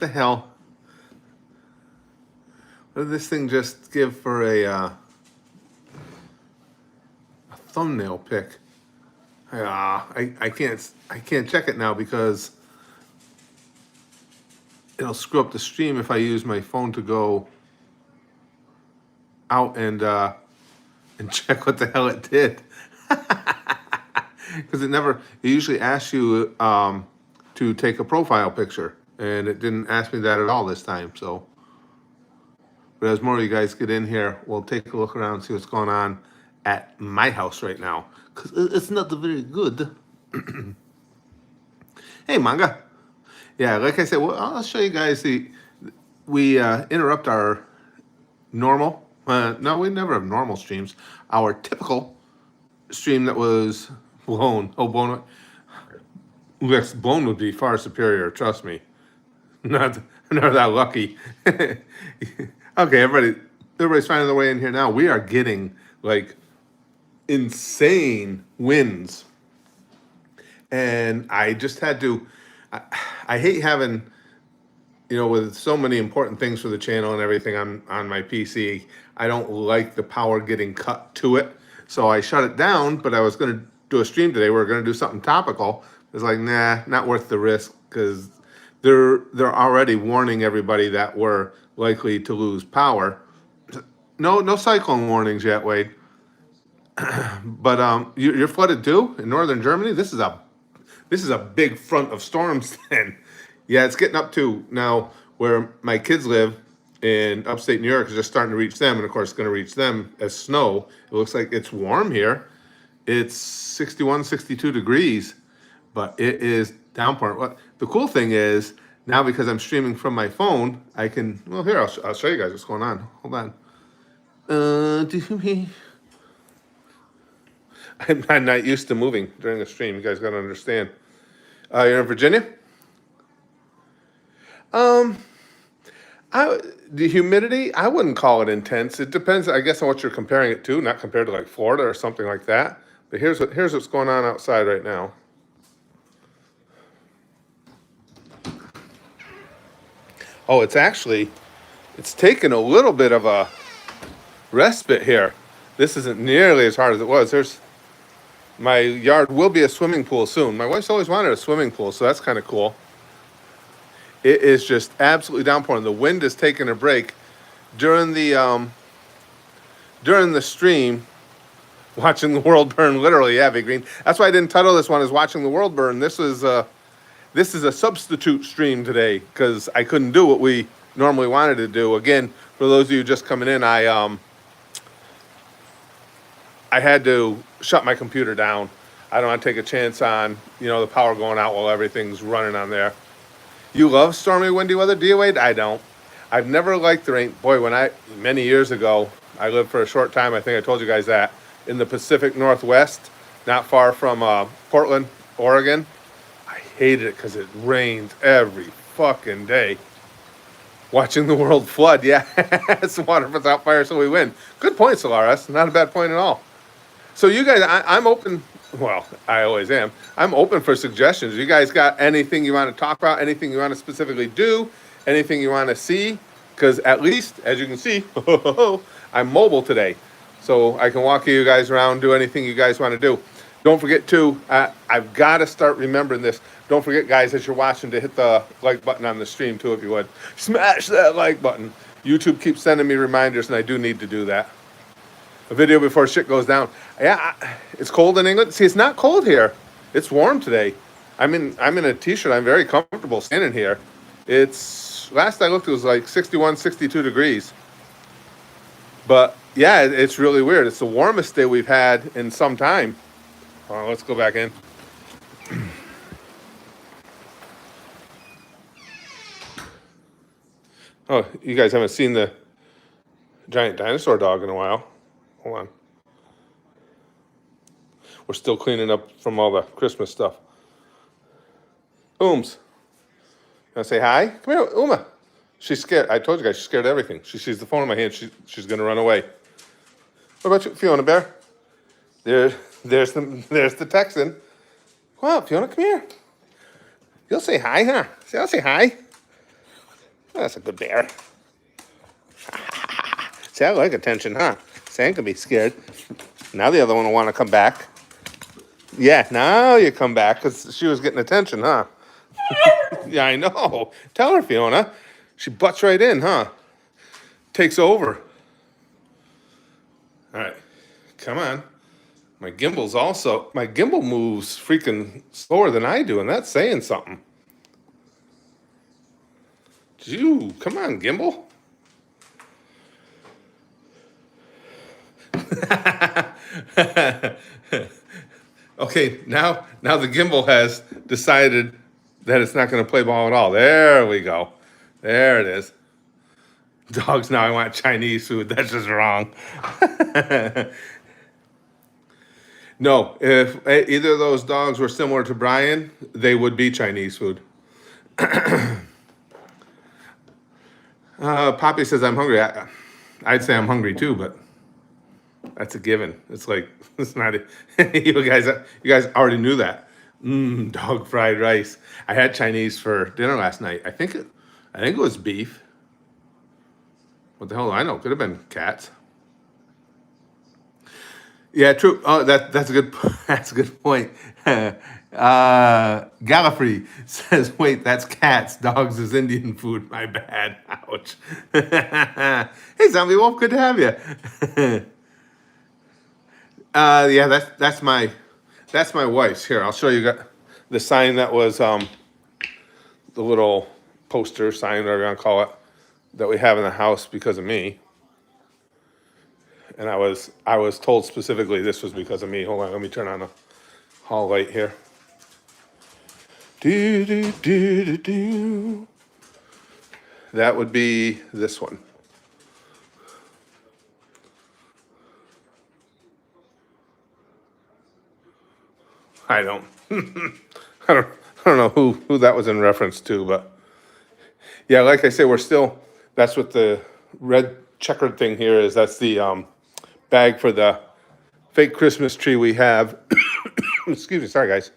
the hell? What did this thing just give for a thumbnail pic? I can't check it now because it'll screw up the stream if I use my phone to go out and check what the hell it did. Because it usually asks you to take a profile picture, and it didn't ask me that at all this time. So, but as more of you guys get in here, we'll take a look around and see what's going on at my house right now, because it's not very good. Hey, manga. Yeah, like I said, well, I'll show you guys we interrupt our normal. No, we never have normal streams. Our typical stream that was blown. Oh, blown. Yes, blown would be far superior. Trust me. Not that lucky. Okay, everybody's finding their way in here now. We are getting like insane wins, and I just had to. I hate having, with so many important things for the channel and everything on my PC, I don't like the power getting cut to it. So I shut it down, but I was going to do a stream today. We were going to do something topical. It's like, nah, not worth the risk, because they're already warning everybody that we're likely to lose power. No cyclone warnings yet, Wade. But you're flooded too in northern Germany. This is a big front of storms then. Yeah, it's getting up to now where my kids live in upstate New York is just starting to reach them, and of course it's going to reach them as snow. It looks like it's warm here. It's 61, 62 degrees, but it is downpouring. Well, the cool thing is now, because I'm streaming from my phone, I can, well, here, I'll show you guys what's going on. Hold on. I'm not used to moving during a stream. You guys got to understand. You're in Virginia? The humidity, I wouldn't call it intense. It depends, I guess, on what you're comparing it to. Not compared to like Florida or something like that. But here's what's going on outside right now. Oh, it's taken a little bit of a respite here. This isn't nearly as hard as it was. My yard will be a swimming pool soon. My wife's always wanted a swimming pool, so that's kind of cool. It is just absolutely downpouring. The wind is taking a break during the stream. Watching the world burn, literally, yeah, Big Green. That's why I didn't title this one as "Watching the World Burn." This is a substitute stream today because I couldn't do what we normally wanted to do. Again, for those of you just coming in, I had to shut my computer down. I don't want to take a chance on the power going out while everything's running on there. You love stormy, windy weather, do you, Wade? I don't. I've never liked the rain. Boy, many years ago, I lived for a short time, I think I told you guys that, in the Pacific Northwest, not far from Portland, Oregon. I hated it because it rained every fucking day. Watching the world flood, yeah. It's water without fire, so we win. Good point, Solaris. Not a bad point at all. So you guys, I'm open. Well, I always am. I'm open for suggestions. You guys got anything you want to talk about? Anything you want to specifically do? Anything you want to see? Because at least, as you can see, I'm mobile today. So I can walk you guys around, do anything you guys want to do. Don't forget to, I've got to start remembering this. Don't forget, guys, as you're watching, to hit the like button on the stream, too, if you would. Smash that like button. YouTube keeps sending me reminders, and I do need to do that. A video before shit goes down. Yeah, it's cold in England. See, it's not cold here. It's warm today. I'm in a t-shirt. I'm very comfortable standing here. It's, last I looked, it was like 61, 62 degrees. But yeah, it's really weird. It's the warmest day we've had in some time. Let's go back in. Oh, you guys haven't seen the giant dinosaur dog in a while. Hold on. We're still cleaning up from all the Christmas stuff. Ooms. You want to say hi? Come here, Uma. She's scared. I told you guys she's scared of everything. She sees the phone in my hand. She's going to run away. What about you, Fiona Bear? There's the Texan. Come on, Fiona, come here. You'll say hi, huh? I'll say hi. That's a good bear. See, I like attention, huh? Sam can be scared. Now the other one will want to come back. Yeah, now you come back because she was getting attention, huh? Yeah, I know. Tell her, Fiona. She butts right in, huh? Takes over. All right, come on. My gimbal moves freaking slower than I do, and that's saying something. Gee, come on, gimbal. Okay, now the gimbal has decided that it's not going to play ball at all. There we go. There it is. Dogs now I want Chinese food. That's just wrong. No, if either of those dogs were similar to Brian, they would be Chinese food. Poppy says I'm hungry. I'd say I'm hungry too, but that's a given. It's like it's not. You guys already knew that. Dog fried rice. I had Chinese for dinner last night. I think it was beef. What the hell do I know? Could have been cats. Yeah, true. Oh, that's a good that's a good point. Gallifrey says, "Wait, that's cats. Dogs is Indian food. My bad. Ouch." Hey, Zombie Wolf, good to have you. Yeah, that's my wife's. Here, I'll show you the sign that was the little poster sign, whatever you want to call it, that we have in the house because of me. And I was told specifically this was because of me. Hold on, let me turn on the hall light here. Do do do do do. That would be this one. I don't, I don't, I don't know who that was in reference to, but yeah, like I say, that's what the red checkered thing here is. That's the bag for the fake Christmas tree we have. Excuse me, sorry guys.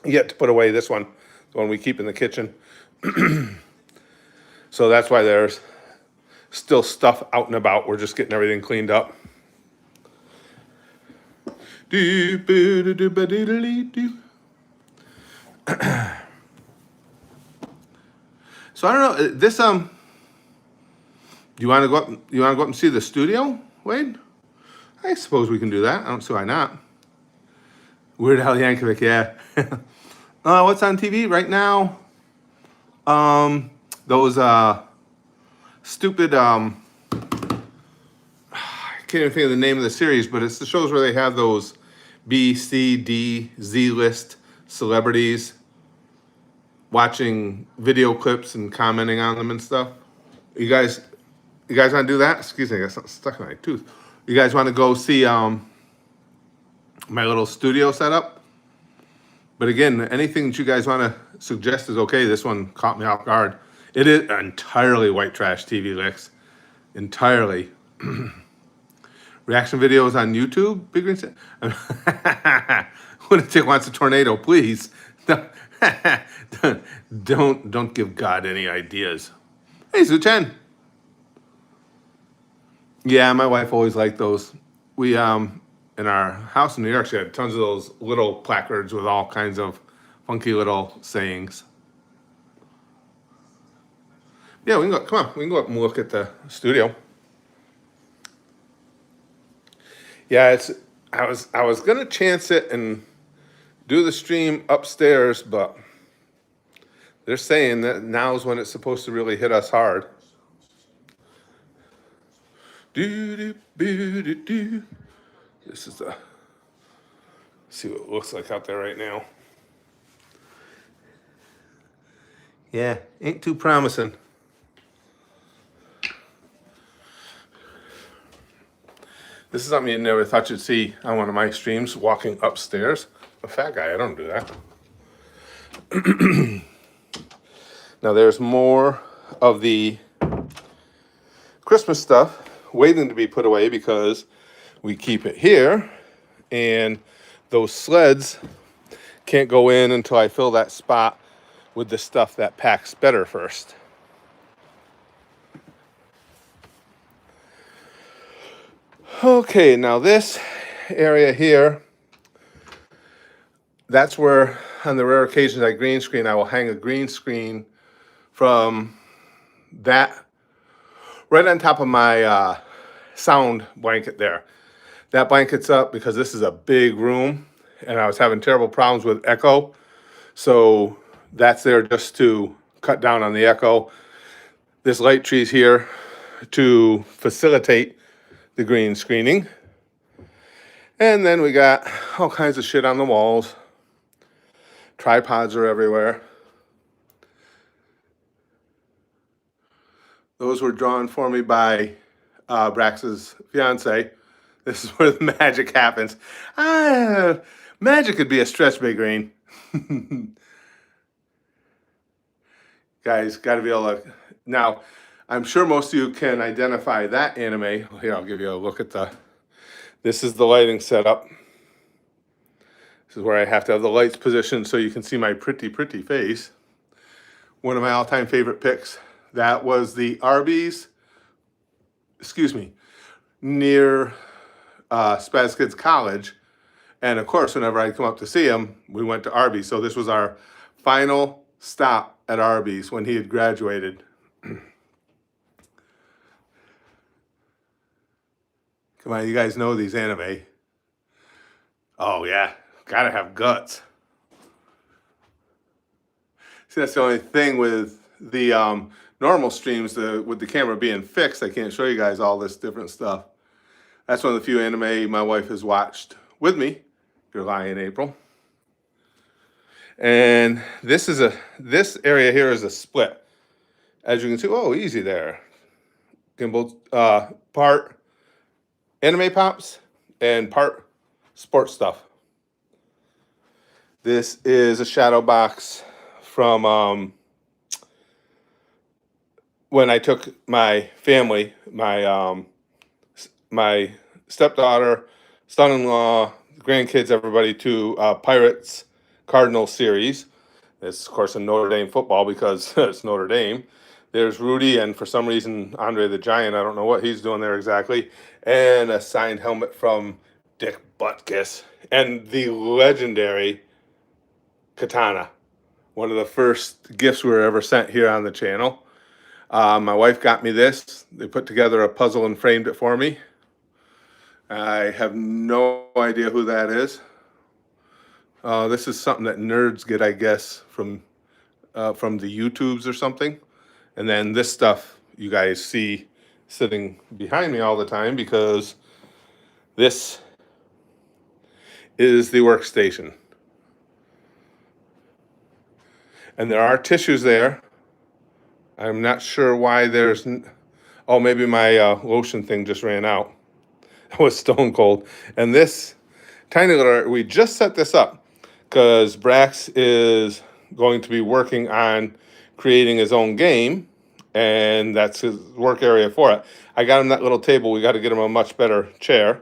Yet to put away this one, the one we keep in the kitchen. So that's why there's still stuff out and about. We're just getting everything cleaned up. So I don't know. Do you want to go up? You want to go up and see the studio, Wade? I suppose we can do that. I don't see why not. Weird Al Yankovic, yeah. What's on TV right now? Those stupid. I can't even think of the name of the series, but it's the shows where they have those B, C, D, Z list celebrities watching video clips and commenting on them and stuff. You guys want to do that? Excuse me, I got something stuck in my tooth. You guys want to go see my little studio setup? But again, anything that you guys want to suggest is okay. This one caught me off guard. It is entirely white trash TV licks. Entirely. Reaction videos on YouTube? Big Green When a chick wants a tornado, please. Don't give God any ideas. Hey, Zuchen. Yeah, my wife always liked those. We in our house in New York, she had tons of those little placards with all kinds of funky little sayings. Yeah, we can go. Come on, we can go up and look at the studio. Yeah, I was gonna chance it and do the stream upstairs, but they're saying that now's when it's supposed to really hit us hard. Do do do do do. This is see what it looks like out there right now. Yeah, ain't too promising. This is something you never thought you'd see on one of my streams, walking upstairs. I'm a fat guy, I don't do that. Now there's more of the Christmas stuff waiting to be put away because we keep it here, and those sleds can't go in until I fill that spot with the stuff that packs better first. Okay, now this area here, that's where on the rare occasions I green screen, I will hang a green screen from that right on top of my sound blanket there. That blanket's up because this is a big room and I was having terrible problems with echo. So that's there just to cut down on the echo. This light tree's here to facilitate the green screening. And then we got all kinds of shit on the walls. Tripods are everywhere. Those were drawn for me by Brax's fiance. This is where the magic happens. Magic could be a stretch big green. Guys, got to be able to. Now, I'm sure most of you can identify that anime. Here, I'll give you a look at the. This is the lighting setup. This is where I have to have the lights positioned so you can see my pretty, pretty face. One of my all-time favorite picks. That was the Arby's, near Spaz Kids College. And of course, whenever I come up to see him, we went to Arby's. So this was our final stop at Arby's when he had graduated. Come on, you guys know these anime. Oh yeah, gotta have guts. See, that's the only thing with the normal streams, with the camera being fixed, I can't show you guys all this different stuff. That's one of the few anime my wife has watched with me, July and April. And this area here is a split. As you can see, oh, easy there. Gimbal, part anime pops and part sports stuff. This is a shadow box from when I took my family, my stepdaughter, son-in-law, grandkids, everybody to Pirates Cardinal series. It's of course in Notre Dame football because it's Notre Dame. There's Rudy and for some reason Andre the Giant. I don't know what he's doing there exactly. And a signed helmet from Dick Butkus and the legendary katana. One of the first gifts we were ever sent here on the channel. My wife got me this. They put together a puzzle and framed it for me. I have no idea who that is. This is something that nerds get, I guess, from the YouTubes or something. And then this stuff you guys see sitting behind me all the time because this is the workstation. And there are tissues there. I'm not sure why there's. Oh, maybe my lotion thing just ran out. That was stone cold. And this tiny little. We just set this up because Brax is going to be working on creating his own game, and that's his work area for it. I got him that little table. We got to get him a much better chair.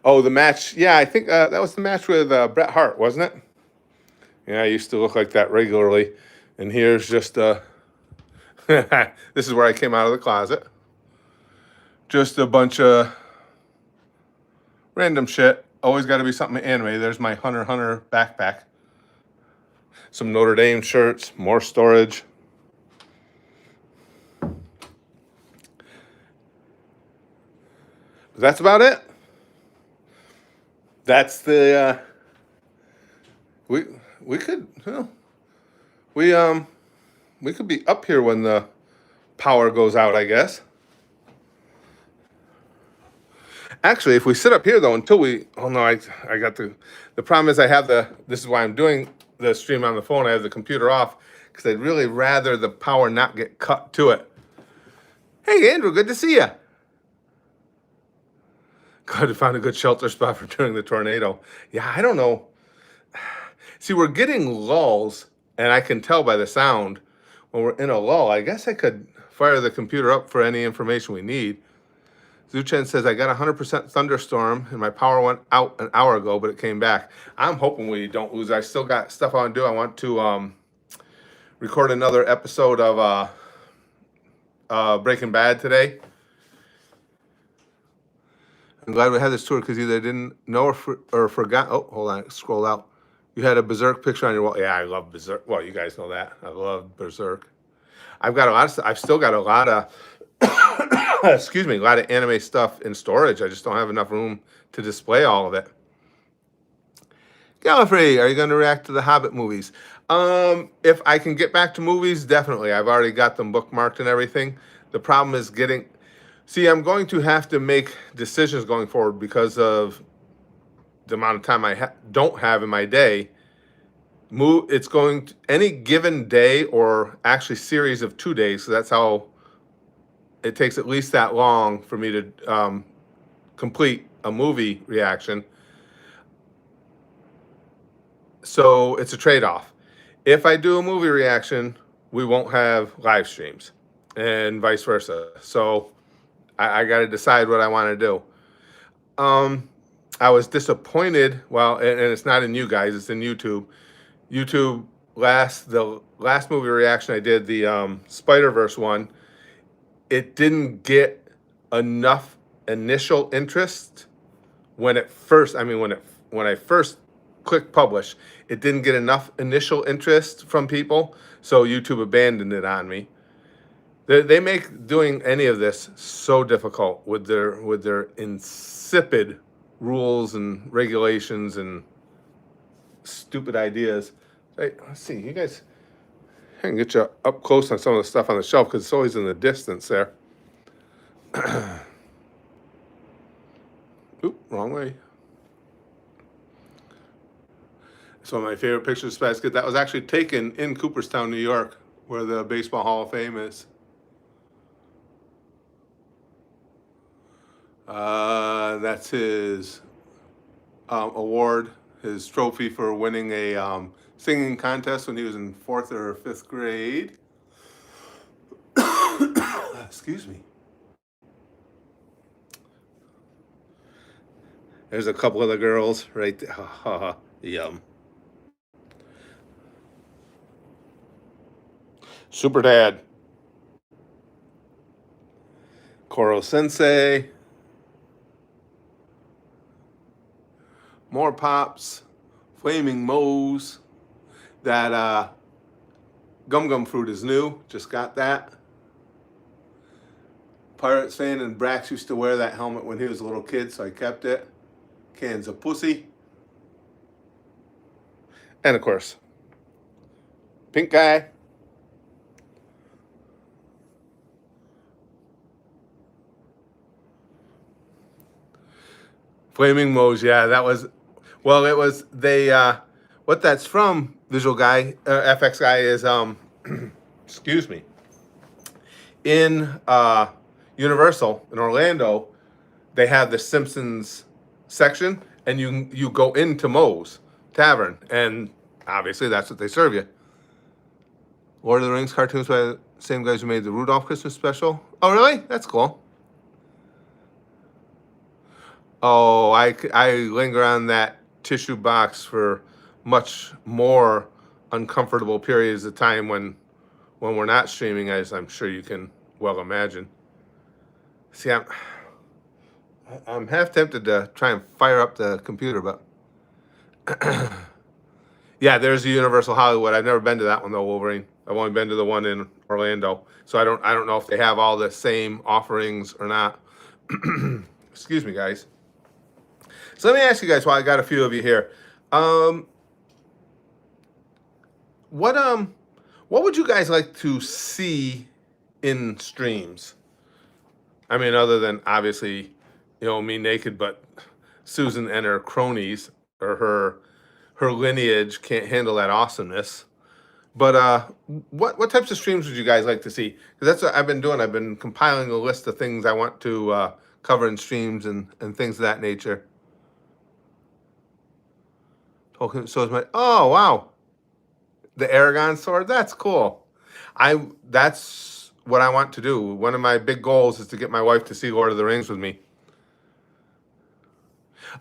Oh, the match. Yeah, I think that was the match with Bret Hart, wasn't it? Yeah, I used to look like that regularly. And here's just this is where I came out of the closet. Just a bunch of random shit. Always got to be something anime. There's my Hunter x Hunter backpack. Some Notre Dame shirts, more storage. That's about it. That's the we could we could be up here when the power goes out, I guess. Actually, if we sit up here though until we I got the problem is I have this is why I'm doing the stream on the phone. I have the computer off because I'd really rather the power not get cut to it. Hey Andrew, good to see you. Glad to find a good shelter spot for during the tornado. Yeah, I don't know. See, we're getting lulls, and I can tell by the sound when we're in a lull. I guess I could fire the computer up for any information we need. Zuchen says, I got 100% thunderstorm, and my power went out an hour ago, but it came back. I'm hoping we don't lose. I still got stuff I want to do. I want to record another episode of Breaking Bad today. I'm glad we had this tour because either didn't know or forgot. Oh, hold on, scroll out. You had a Berserk picture on your wall. Yeah, I love Berserk. Well, you guys know that. I love Berserk. I've got a lot of. I've still got a lot of. excuse me, a lot of anime stuff in storage. I just don't have enough room to display all of it. Gallifrey, are you going to react to the Hobbit movies? If I can get back to movies, definitely. I've already got them bookmarked and everything. The problem is getting. See, I'm going to have to make decisions going forward because of the amount of time I don't have in my day. It's going to any given day or actually series of 2 days. So that's how it takes at least that long for me to complete a movie reaction. So it's a trade-off. If I do a movie reaction, we won't have live streams and vice versa. So I got to decide what I want to do. I was disappointed. Well, and it's not in you guys, it's in YouTube. YouTube the last movie reaction I did, the Spider-Verse one, it didn't get enough initial interest when it first, I mean, when I first clicked publish, it didn't get enough initial interest from people, so YouTube abandoned it on me. They make doing any of this so difficult with their insipid rules and regulations and stupid ideas. Hey, let's see, you guys, I can get you up close on some of the stuff on the shelf because it's always in the distance there. Oop, wrong way. It's one of my favorite pictures of basket. That was actually taken in Cooperstown, New York, where the Baseball Hall of Fame is. That's his award, his trophy for winning a singing contest when he was in 4th or 5th grade. Excuse me. There's a couple of the girls right there. Yum. Super Dad. Koro Sensei. More Pops. Flaming Moe's. That Gum Gum Fruit is new. Just got that. Pirates fan, and Brax used to wear that helmet when he was a little kid, so I kept it. Cans of Pussy. And of course, Pink Guy. Flaming Moe's, yeah, that was, well, it was, what that's from, Visual Guy, FX Guy, is, excuse me, in Universal in Orlando, they have the Simpsons section, and you go into Moe's Tavern, and obviously that's what they serve you. Lord of the Rings cartoons by the same guys who made the Rudolph Christmas special. Oh, really? That's cool. Oh, I linger on that tissue box for much more uncomfortable periods of time when we're not streaming, as I'm sure you can well imagine. See, I'm half tempted to try and fire up the computer, but yeah, there's the Universal Hollywood. I've never been to that one though, Wolverine. I've only been to the one in Orlando, so I don't know if they have all the same offerings or not. Excuse me, guys. So let me ask you guys, while I got a few of you here, what would you guys like to see in streams? I mean, other than obviously, me naked, but Susan and her cronies or her lineage can't handle that awesomeness. But what types of streams would you guys like to see? Because that's what I've been doing. I've been compiling a list of things I want to cover in streams and things of that nature. So is my, oh wow, the Aragon sword. That's cool. That's what I want to do. One of my big goals is to get my wife to see Lord of the Rings with me.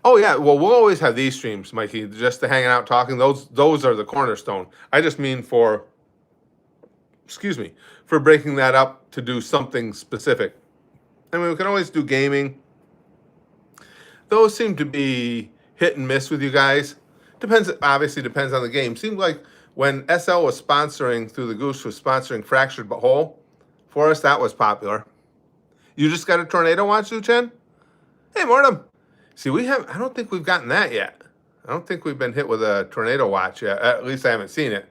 Oh yeah, well we'll always have these streams, Mikey, just to hanging out talking. Those are the cornerstone. I just mean for excuse me, for breaking that up to do something specific. I mean, we can always do gaming. Those seem to be hit and miss with you guys. Obviously depends on the game. Seemed like when SL was sponsoring, through the Goose was sponsoring Fractured But Whole for us, that was popular. You just got a tornado watch, Chen? Hey, Mortem. See, I don't think we've gotten that yet. I don't think we've been hit with a tornado watch yet. At least I haven't seen it.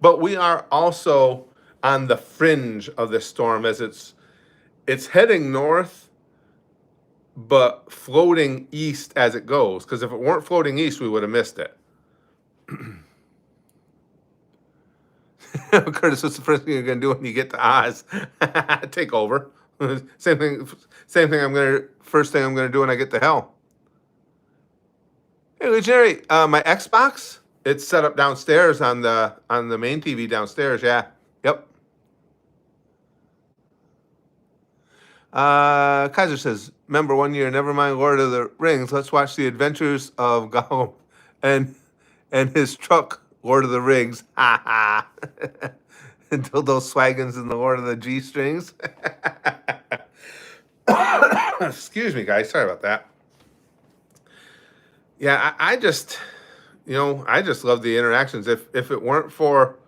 But we are also on the fringe of this storm as it's heading north, but floating east as it goes. Because if it weren't floating east, we would have missed it. Curtis, what's the first thing you're gonna do when you get to Oz? Take over. Same thing. First thing I'm gonna do when I get to hell. Hey, Legionary, my Xbox, it's set up downstairs on the main TV downstairs. Yeah. Yep. Kaiser says, remember one year, never mind Lord of the Rings, let's watch the adventures of Gollum and his truck, Lord of the Rings. Ha ha. Until those swagons in the Lord of the G strings. Excuse me, guys. Sorry about that. Yeah, I just, I just love the interactions. If it weren't for,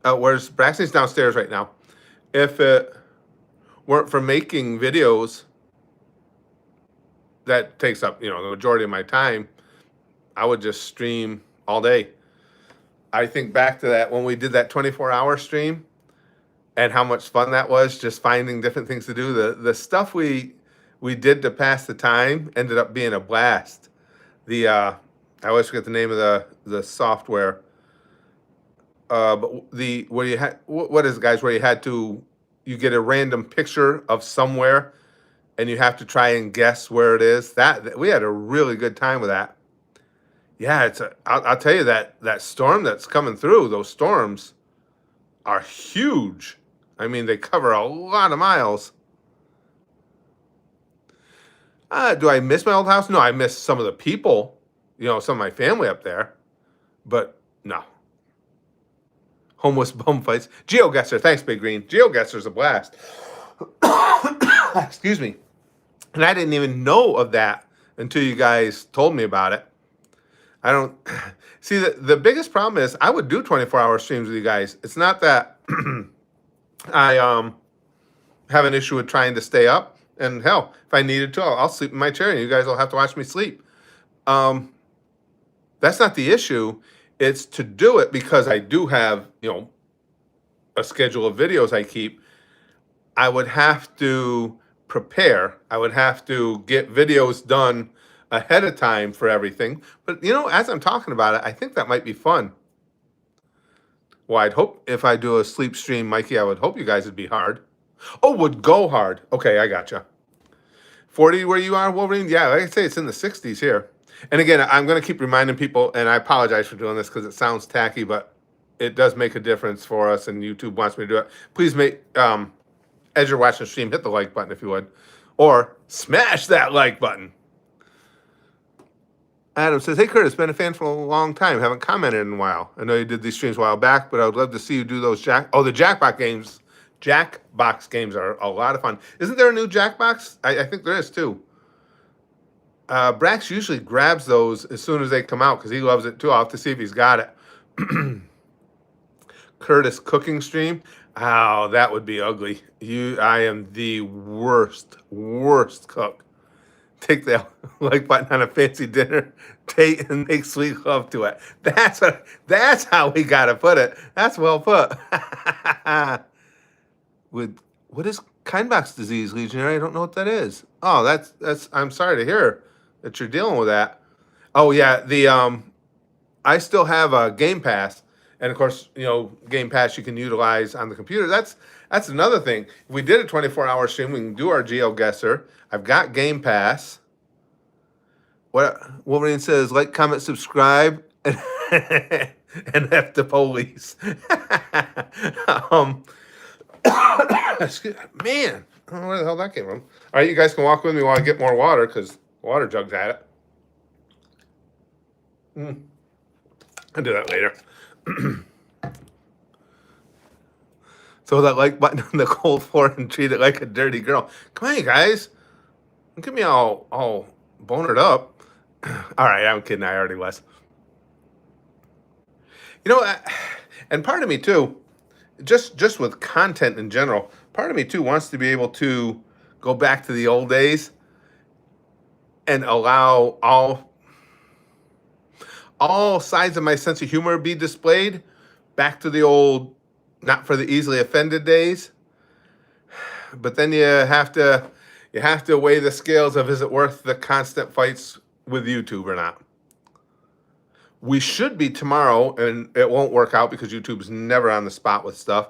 where's Braxton's downstairs right now. If it weren't for making videos, that takes up, the majority of my time, I would just stream all day. I think back to that when we did that 24-hour stream and how much fun that was, just finding different things to do. The stuff we did to pass the time ended up being a blast. I always forget the name of the software. But where you had, what is it, guys, where you get a random picture of somewhere and you have to try and guess where it is. That we had a really good time with that. Yeah, I'll tell you that storm that's coming through, those storms are huge. I mean, they cover a lot of miles. Do I miss my old house? No, I miss some of the people, some of my family up there. But no. Homeless bum fights. GeoGuessr, thanks, Big Green. GeoGuessr's a blast. Excuse me. And I didn't even know of that until you guys told me about it. I don't see the biggest problem is I would do 24-hour streams with you guys. It's not that I have an issue with trying to stay up. And hell, if I needed to, I'll sleep in my chair and you guys will have to watch me sleep. That's not the issue. It's to do it because I do have, a schedule of videos I keep. I would have to prepare. I would have to get videos done ahead of time for everything. But, as I'm talking about it, I think that might be fun. Well, I'd hope if I do a sleep stream, Mikey, I would hope you guys would be hard. Oh, would go hard. Okay, I gotcha. 40 where you are, Wolverine? Yeah, like I say, it's in the 60s here. And again, I'm going to keep reminding people, and I apologize for doing this because it sounds tacky, but it does make a difference for us, and YouTube wants me to do it. Please make, as you're watching the stream, hit the like button if you would. Or smash that like button. Adam says, hey, Curtis, been a fan for a long time. Haven't commented in a while. I know you did these streams a while back, but I would love to see you do those the Jackbox games. Jackbox games are a lot of fun. Isn't there a new Jackbox? I think there is, too. Brax usually grabs those as soon as they come out because he loves it, too. I'll have to see if he's got it. Curtis cooking stream. Oh, that would be ugly. I am the worst cook. Take the like button on a fancy dinner date and make sweet love to it. That's how we gotta put it. That's well put. What is Kindbox disease, Legionary? I don't know what that is. Oh, that's I'm sorry to hear that you're dealing with that. Oh yeah, I still have a Game Pass, and of course, Game Pass you can utilize on the computer. That's another thing. If we did a 24-hour stream, we can do our GeoGuessr. I've got Game Pass. What Wolverine says, like, comment, subscribe, and F the police. Man, I don't know where the hell that came from. All right, you guys can walk with me while I get more water because the water jug's at it. I'll do that later. So that like button on the cold floor and treat it like a dirty girl. Come on, you guys. Don't get me all bonered up. All right, I'm kidding. I already was. You know, and part of me too, just with content in general, part of me too wants to be able to go back to the old days and allow all sides of my sense of humor be displayed back to the old, not for the easily offended days. But then you have to weigh the scales of, is it worth the constant fights with YouTube or not? We should be tomorrow, and it won't work out because YouTube's never on the spot with stuff.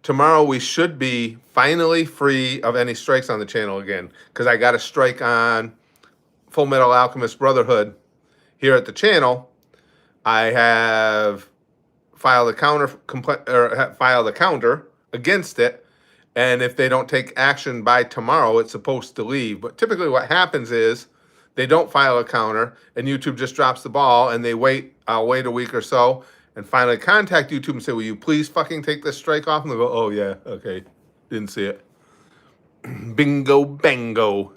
Tomorrow we should be finally free of any strikes on the channel again, because I got a strike on Full Metal Alchemist Brotherhood here at the channel. I have filed a counter against it, and if they don't take action by tomorrow, it's supposed to leave. But typically what happens is they don't file a counter, and YouTube just drops the ball, and I'll wait a week or so, and finally contact YouTube and say, will you please fucking take this strike off? And they go, oh yeah, okay, didn't see it. Bingo bango.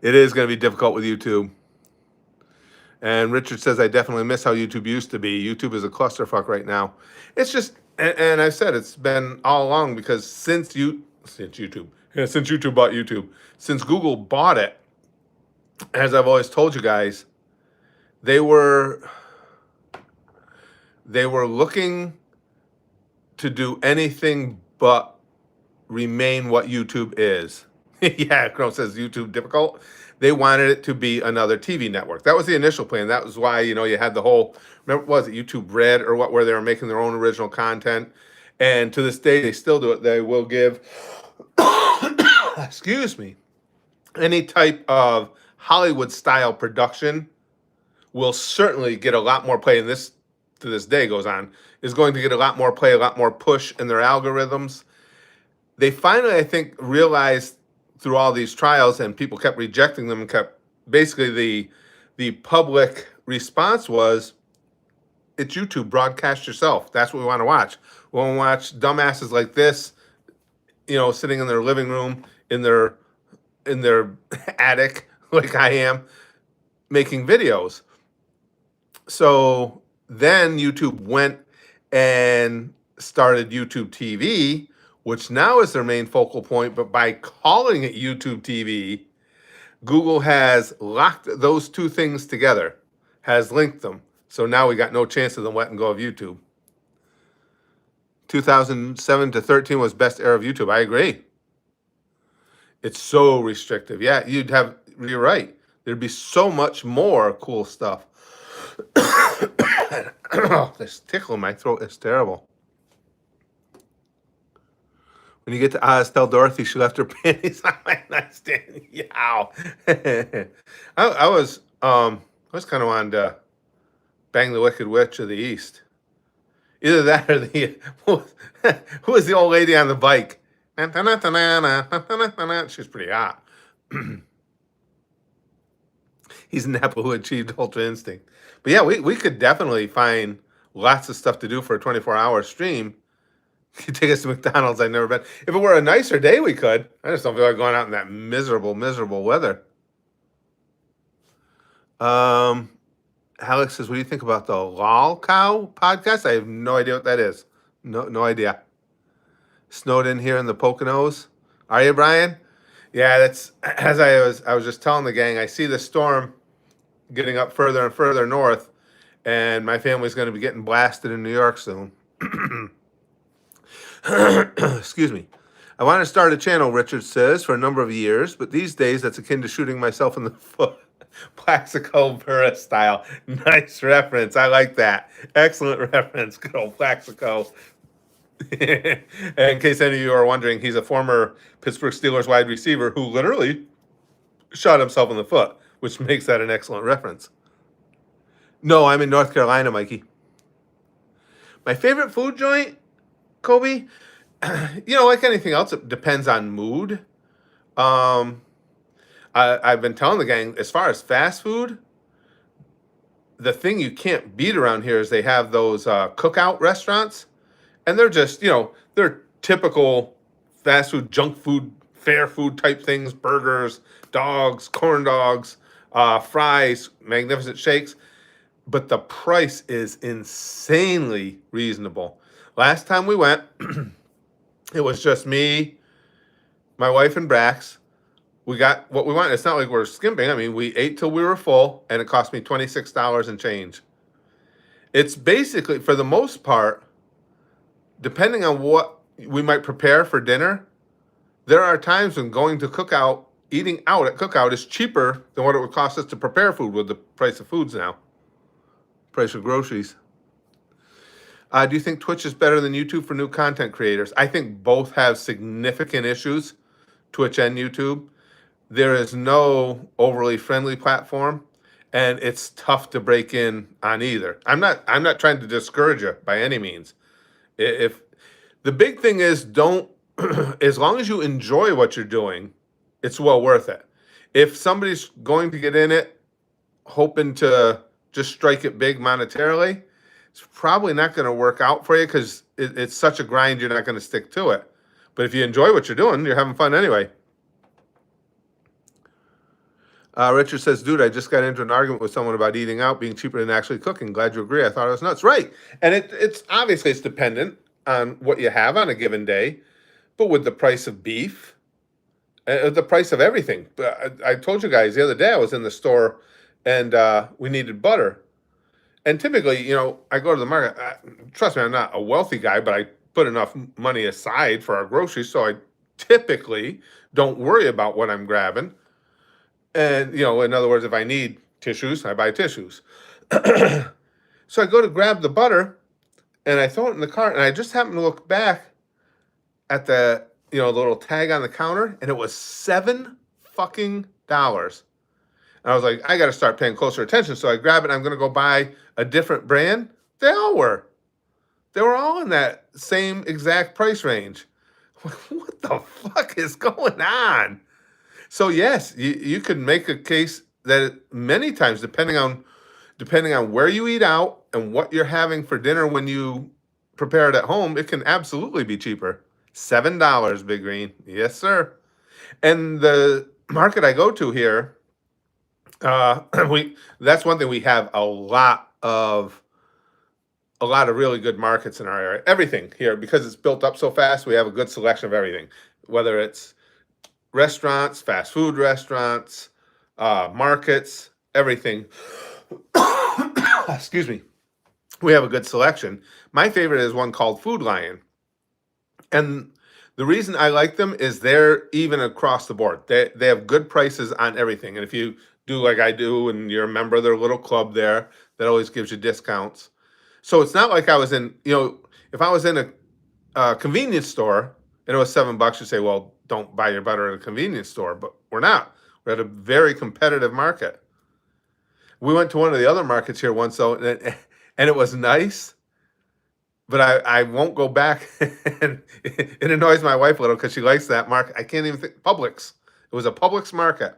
It is going to be difficult with YouTube. And Richard says, I definitely miss how YouTube used to be. YouTube is a clusterfuck right now. It's just, and I've said it's been all along, because since YouTube bought YouTube, since Google bought it, as I've always told you guys, they were looking to do anything but remain what YouTube is. Yeah, Crow says YouTube difficult. They wanted it to be another TV network. That was the initial plan. That was why, you had the whole, remember, was it YouTube Red or what, where they were making their own original content. And to this day, they still do it. They will give, excuse me, any type of Hollywood style production will certainly get a lot more play. And this, to this day goes on, is going to get a lot more play, a lot more push in their algorithms. They finally, I think, realized through all these trials, and people kept rejecting them, and kept, basically the public response was, it's YouTube, broadcast yourself. That's what we want to watch. We want to watch dumbasses like this, sitting in their living room, in their attic, like I am, making videos. So then YouTube went and started YouTube TV, which now is their main focal point. But by calling it YouTube TV, Google has locked those two things together, has linked them. So now we got no chance of them letting go of YouTube. 2007 to 13 was best era of YouTube. I agree. It's so restrictive. Yeah, you're right. There'd be so much more cool stuff. Oh, this tickle in my throat is terrible. When you get to Oz, tell Dorothy she left her panties on my nightstand. Yow. I was kind of wanting to bang the Wicked Witch of the East. Either that or who was the old lady on the bike? She's pretty hot. He's an apple who achieved Ultra Instinct. But yeah, we could definitely find lots of stuff to do for a 24-hour stream. You could take us to McDonald's. I've never been. If it were a nicer day, we could. I just don't feel like going out in that miserable, miserable weather. Alex says, what do you think about the Lol Cow podcast? I have no idea what that is. No idea. Snowed in here in the Poconos. Are you, Brian? Yeah, that's, as I was just telling the gang, I see the storm getting up further and further north, and my family's going to be getting blasted in New York soon. Excuse me. I want to start a channel, Richard says, for a number of years, but these days that's akin to shooting myself in the foot. Plaxico Burra style. Nice reference. I like that. Excellent reference. Good old Plaxico. In case any of you are wondering, he's a former Pittsburgh Steelers wide receiver who literally shot himself in the foot, which makes that an excellent reference. No, I'm in North Carolina, Mikey. My favorite food joint, Kobe, like anything else, it depends on mood. I've been telling the gang, as far as fast food, the thing you can't beat around here is they have those cookout restaurants, and they're just, they're typical fast food, junk food, fair food type things: burgers, dogs, corn dogs, fries, magnificent shakes. But the price is insanely reasonable. Last time we went, it was just me, my wife, and Brax. We got what we wanted. It's not like we're skimping. I mean, we ate till we were full, and it cost me $26 and change. It's basically, for the most part, depending on what we might prepare for dinner, there are times when going to cookout, eating out at cookout is cheaper than what it would cost us to prepare food with the price of foods now, price of groceries. Do you think Twitch is better than YouTube for new content creators? I think both have significant issues, Twitch and YouTube. There is no overly friendly platform, and it's tough to break in on either. I'm not trying to discourage you by any means. If the big thing is, don't as long as you enjoy what you're doing, it's well worth it. If somebody's going to get in it hoping to just strike it big monetarily, it's probably not going to work out for you because it's such a grind, you're not going to stick to it. But if you enjoy what you're doing, you're having fun anyway. Richard says, dude, I just got into an argument with someone about eating out being cheaper than actually cooking. Glad you agree. I thought it was nuts. Right. And it's obviously it's dependent on what you have on a given day. But with the price of beef, the price of everything. I told you guys the other day I was in the store and we needed butter. And typically, I go to the market. Trust me, I'm not a wealthy guy, but I put enough money aside for our groceries, so I typically don't worry about what I'm grabbing. And, in other words, if I need tissues, I buy tissues. So I go to grab the butter and I throw it in the cart, and I just happen to look back at the, the little tag on the counter, and it was $7 fucking dollars. And I was like, I got to start paying closer attention. So I grab it, and I'm going to go buy a different brand. They all were. They were all in that same exact price range. What the fuck is going on? So yes, you could make a case that many times, depending on where you eat out and what you're having for dinner when you prepare it at home, it can absolutely be cheaper. $7, Big Green. Yes, sir. And the market I go to here, that's one thing. We have a lot of really good markets in our area. Everything here, because it's built up so fast, we have a good selection of everything, whether it's restaurants, fast food restaurants, markets, everything. Excuse me. We have a good selection. My favorite is one called Food Lion. And the reason I like them is they're even across the board. They have good prices on everything. And if you do like I do and you're a member of their little club there, that always gives you discounts. So it's not like I was in, if I was in a convenience store and it was $7, you say, well, don't buy your butter at a convenience store. But we're not. We're at a very competitive market. We went to one of the other markets here once, though, and it was nice. But I won't go back. And it annoys my wife a little because she likes that market. I can't even think. Publix. It was a Publix market.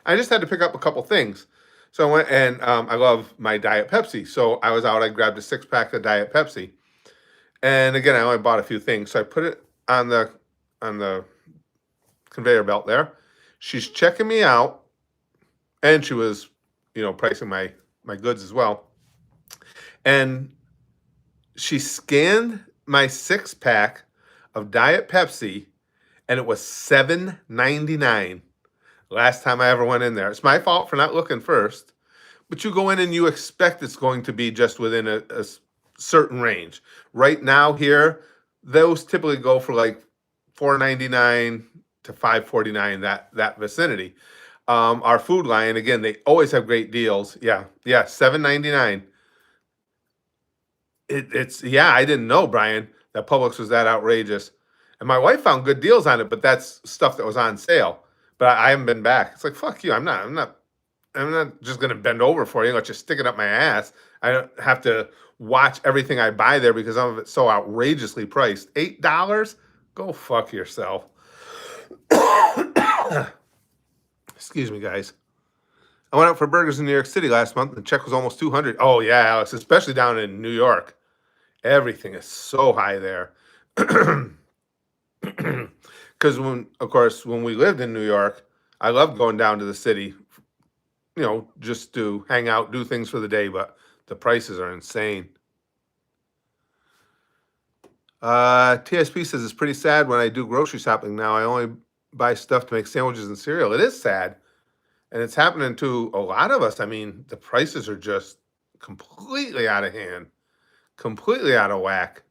I just had to pick up a couple things. So I went and I love my Diet Pepsi. So I was out. I grabbed a 6-pack of Diet Pepsi. And again, I only bought a few things. So I put it on the conveyor belt there. She's checking me out. And she was, pricing my goods as well. And she scanned my 6-pack of Diet Pepsi, and it was $7.99. Last time I ever went in there. It's my fault for not looking first, but you go in and you expect it's going to be just within a certain range. Right now here, those typically go for like $4.99 to $5.49, that vicinity. Our Food Lion, again, they always have great deals. Yeah, $7.99. I didn't know, Brian, that Publix was that outrageous. And my wife found good deals on it, but that's stuff that was on sale. But I haven't been back. It's like, fuck you. I'm not just gonna bend over for you and let you stick it up my ass. I don't have to watch everything I buy there because some of it's so outrageously priced. $8? Go fuck yourself. Excuse me, guys. I went out for burgers in New York City last month. The check was almost $200. Oh yeah, Alex, especially down in New York. Everything is so high there. Because of course, when we lived in New York, I loved going down to the city, just to hang out, do things for the day, but the prices are insane. TSP says it's pretty sad when I do grocery shopping now. I only buy stuff to make sandwiches and cereal. It is sad. And it's happening to a lot of us. I mean, the prices are just completely out of hand, completely out of whack.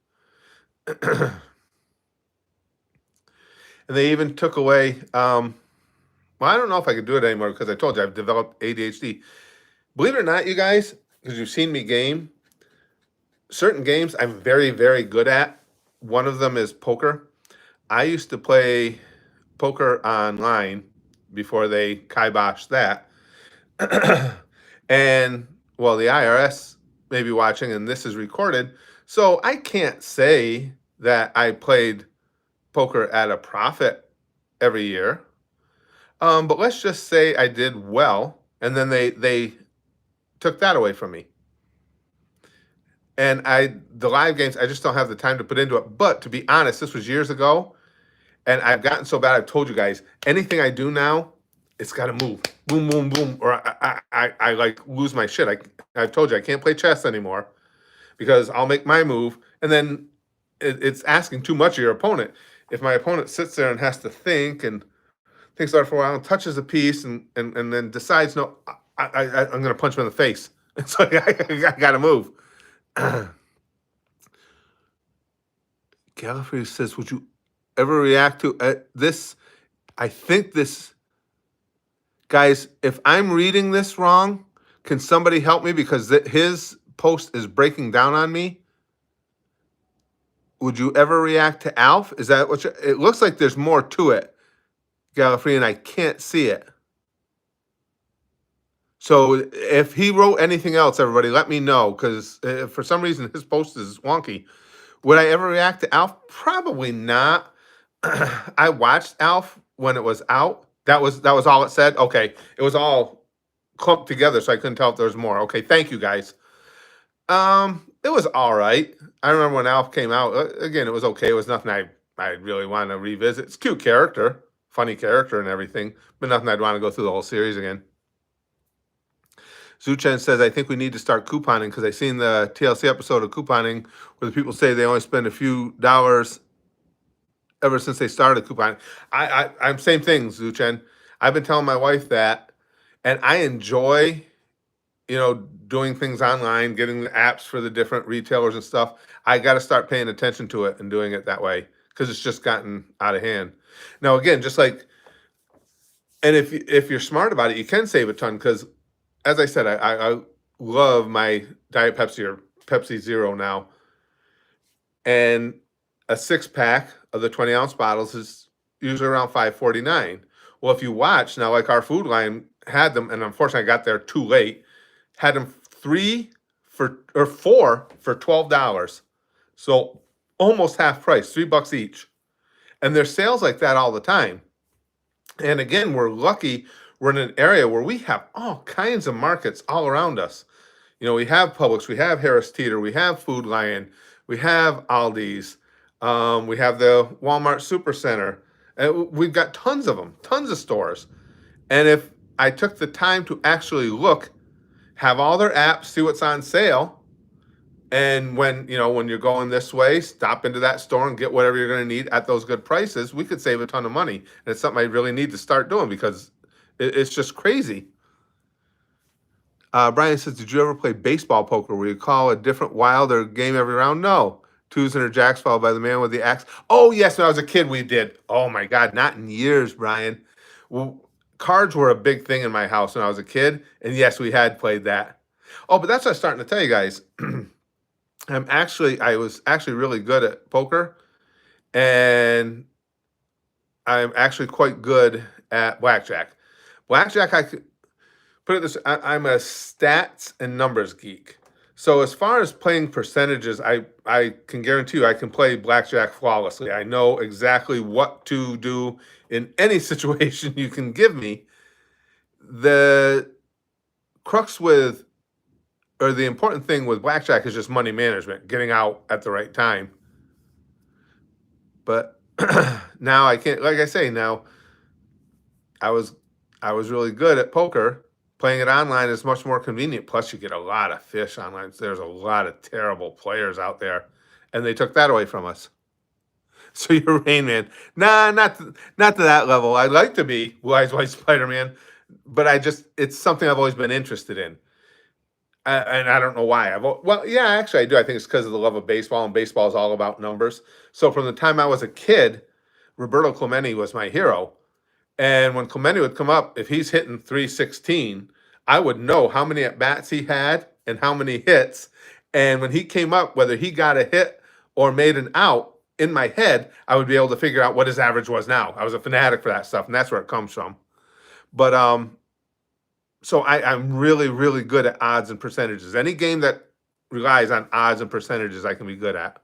And they even took away, well, I don't know if I could do it anymore because I told you I've developed ADHD. Believe it or not, you guys, because you've seen me game, certain games I'm very, very good at. One of them is poker. I used to play poker online before they kiboshed that. And, well, the IRS may be watching and this is recorded. So I can't say that I played poker at a profit every year. But let's just say I did well, and then they took that away from me. And the live games, I just don't have the time to put into it. But to be honest, this was years ago, and I've gotten so bad. I've told you guys, anything I do now, it's got to move, boom, boom, boom, or I like lose my shit. I've told you I can't play chess anymore because I'll make my move, and then it's asking too much of your opponent. If my opponent sits there and has to think and thinks about it for a while and touches a piece and then decides, no, I'm going to punch him in the face. It's like, I got to move. Gallifrey says, would you ever react to this? I think this, guys, if I'm reading this wrong, can somebody help me? Because his post is breaking down on me. Would you ever react to Alf? Is that what it looks like? There's more to it, Gallifrey, and I can't see it. So if he wrote anything else, everybody, let me know, because for some reason his post is wonky. Would I ever react to Alf? Probably not. I watched Alf when it was out. That was all it said. Okay, it was all clumped together, so I couldn't tell if there was more. Okay, thank you guys. It was all right. I remember when Alf came out. Again, it was okay. It was nothing I really want to revisit. It's a cute character, funny character, and everything, but nothing I'd want to go through the whole series again. Zuchen says, I think we need to start couponing because I seen the TLC episode of couponing where the people say they only spend a few dollars ever since they started couponing. I'm same thing, Zuchen. I've been telling my wife that, and I enjoy, doing things online, getting the apps for the different retailers and stuff. I got to start paying attention to it and doing it that way because it's just gotten out of hand. Now, again, just like, and if you're smart about it, you can save a ton because, as I said, I love my Diet Pepsi or Pepsi Zero now. And a 6-pack of the 20-ounce bottles is usually around $5.49. Well, if you watch now, like our food line had them, and unfortunately I got there too late, had them 4 for $12. So almost half price, $3 each. And there's sales like that all the time. And again, we're lucky we're in an area where we have all kinds of markets all around us. We have Publix, we have Harris Teeter, we have Food Lion, we have Aldi's, we have the Walmart Supercenter. We've got tons of them, tons of stores. And if I took the time to actually look, have all their apps, see what's on sale, and when you're going this way, stop into that store and get whatever you're going to need at those good prices, we could save a ton of money. And it's something I really need to start doing because it's just crazy. Brian says, did you ever play baseball poker where you call a different wilder game every round? No. Twos and or jacks followed by the man with the axe. Oh, yes, when I was a kid, we did. Oh, my God, not in years, Brian. Well, cards were a big thing in my house when I was a kid, and yes, we had played that. Oh, but that's what I was starting to tell you guys. I was actually really good at poker, and I'm actually quite good at blackjack. Blackjack, I could put it this: I'm a stats and numbers geek. So as far as playing percentages, I can guarantee you I can play blackjack flawlessly. I know exactly what to do in any situation you can give me. The crux with or the important thing with blackjack is just money management, getting out at the right time. But now I can't, like I say, now I was I was really good at poker. Playing it online is much more convenient. Plus, you get a lot of fish online. There's a lot of terrible players out there, and they took that away from us. So you're Rain Man. Nah, not to that level. I'd like to be Wise White Spider Man, but it's something I've always been interested in. And I don't know why. Well, yeah, actually, I do. I think it's because of the love of baseball, and baseball is all about numbers. So from the time I was a kid, Roberto Clemente was my hero. And when Clemente would come up, if he's hitting 316, I would know how many at bats he had and how many hits. And when he came up, whether he got a hit or made an out, in my head, I would be able to figure out what his average was now. I was a fanatic for that stuff, and that's where it comes from. But so I'm really, really good at odds and percentages. Any game that relies on odds and percentages, I can be good at.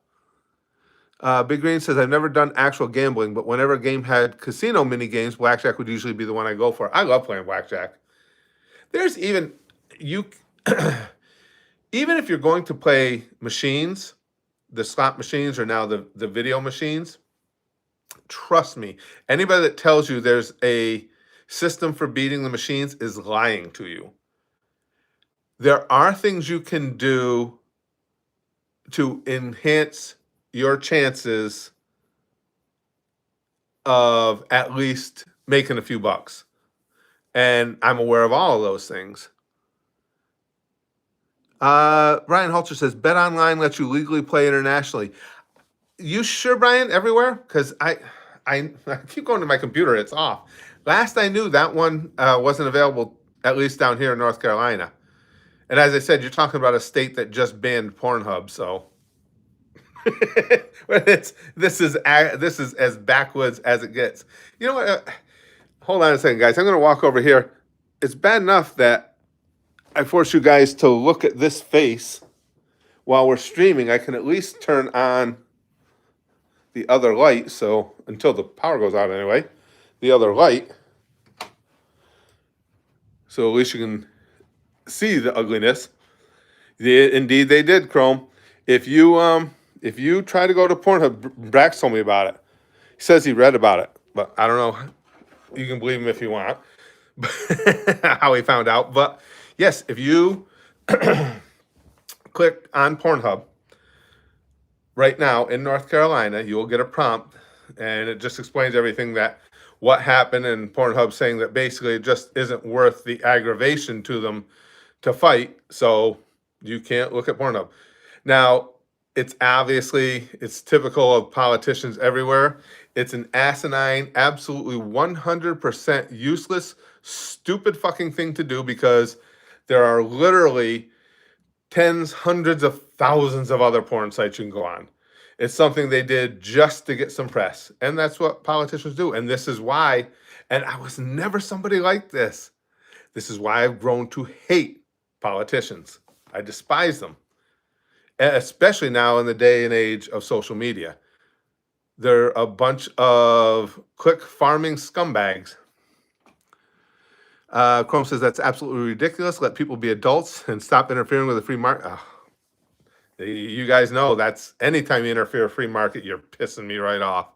Big Green says, I've never done actual gambling, but whenever a game had casino mini games, blackjack would usually be the one I go for. I love playing blackjack. There's even, you, even if you're going to play machines, the slot machines or now the video machines, trust me, anybody that tells you there's a system for beating the machines is lying to you. There are things you can do to enhance your chances of at least making a few bucks. And I'm aware of all of those things. Ryan Halter says, Bet Online lets you legally play internationally. You sure, Brian, everywhere? Because I keep going to my computer, it's off. Last I knew, that one wasn't available, at least down here in North Carolina. And as I said, you're talking about a state that just banned Pornhub, so this is as backwoods as it gets. You know what? Hold on a second, guys. I'm going to walk over here. It's bad enough that I force you guys to look at this face while we're streaming. I can at least turn on the other light, so until the power goes out anyway, the other light. So at least you can see the ugliness. Indeed, they did, Chrome. If you try to go to Pornhub, Brax told me about it. He says he read about it, but I don't know. You can believe him if you want. How he found out. But yes, if you click on Pornhub right now in North Carolina, you will get a prompt, and it just explains everything what happened, and Pornhub saying that basically it just isn't worth the aggravation to them to fight, so you can't look at Pornhub. Now, it's typical of politicians everywhere. It's an asinine, absolutely 100% useless, stupid fucking thing to do, because there are literally tens, hundreds of thousands of other porn sites you can go on. It's something they did just to get some press. And that's what politicians do. And this is why, and I was never somebody like this. This is why I've grown to hate politicians. I despise them, especially now in the day and age of social media. They're a bunch of click farming scumbags. Chrome says that's absolutely ridiculous. Let people be adults and stop interfering with the free market. Oh, you guys know that's anytime you interfere with free market, you're pissing me right off.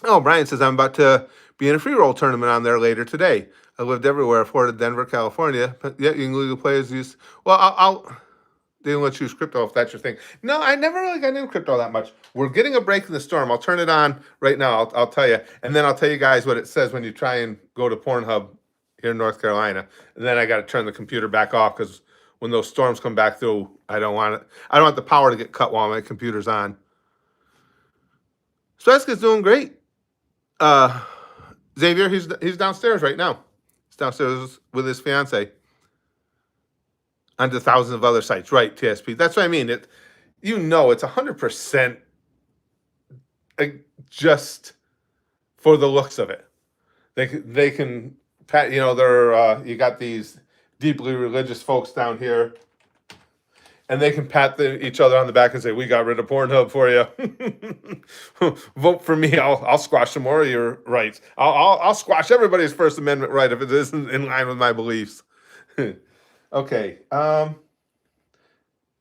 Oh, Brian says, I'm about to be in a free roll tournament on there later today. I lived everywhere, Florida, Denver, California. But yeah, you can legally play as use. Well, they don't let you use crypto if that's your thing. No, I never really got into crypto that much. We're getting a break in the storm. I'll turn it on right now. I'll tell you. And then I'll tell you guys what it says when you try and go to Pornhub here in North Carolina. And then I got to turn the computer back off, because when those storms come back through, I don't want the power to get cut while my computer's on. Sveska's doing great. Xavier, he's downstairs right now. He's downstairs with his fiance. Onto thousands of other sites, right? TSP. That's what I mean. It's 100% just for the looks of it. They can pat. They're you got these deeply religious folks down here, and they can pat each other on the back and say, "We got rid of Pornhub for you. Vote for me. I'll squash some more of your rights. I'll squash everybody's First Amendment right if it isn't in line with my beliefs." Okay. Now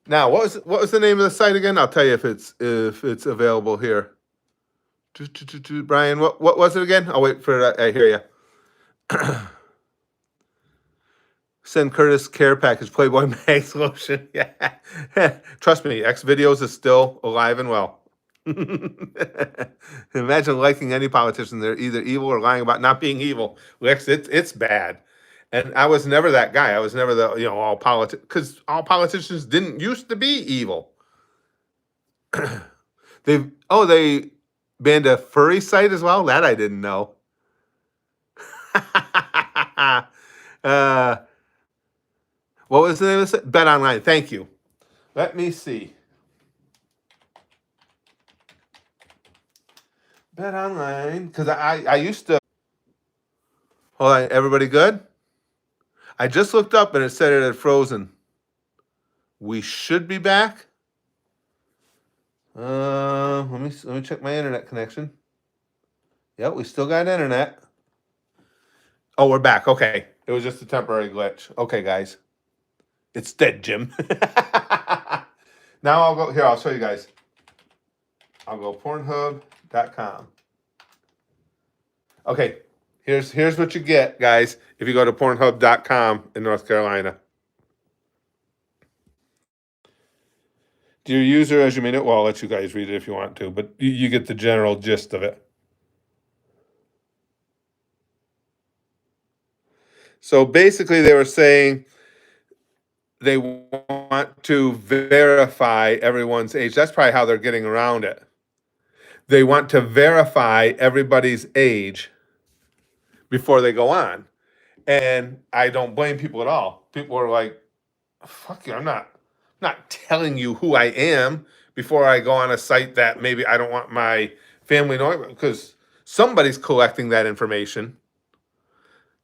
what was the name of the site again? I'll tell you if it's available here. Brian, what was it again? I'll wait for it. I hear you. Send Curtis care package, Playboy Max lotion. Yeah. Trust me, X videos is still alive and well. Imagine liking any politician. They're either evil or lying about not being evil. Lex, it's bad. And I was never that guy. I was never the all because all politicians didn't used to be evil. They banned a furry site as well. That I didn't know. uh, what was the name of it? Bet Online. Thank you. Let me see. Bet Online, because I used to. Hold on, everybody good? I just looked up and it said it had frozen. We should be back. Let me check my internet connection. Yep, we still got internet. Oh, we're back. Okay, it was just a temporary glitch. Okay, guys, it's dead, Jim. Now I'll go here. I'll show you guys. I'll go Pornhub.com. Okay, here's what you get, guys, if you go to Pornhub.com in North Carolina. Dear user, as you may know, well, I'll let you guys read it if you want to, but you get the general gist of it. So basically, they were saying they want to verify everyone's age. That's probably how they're getting around it. They want to verify everybody's age before they go on. And I don't blame people at all. People are like, fuck you, I'm not telling you who I am before I go on a site that maybe I don't want my family knowing, because somebody's collecting that information.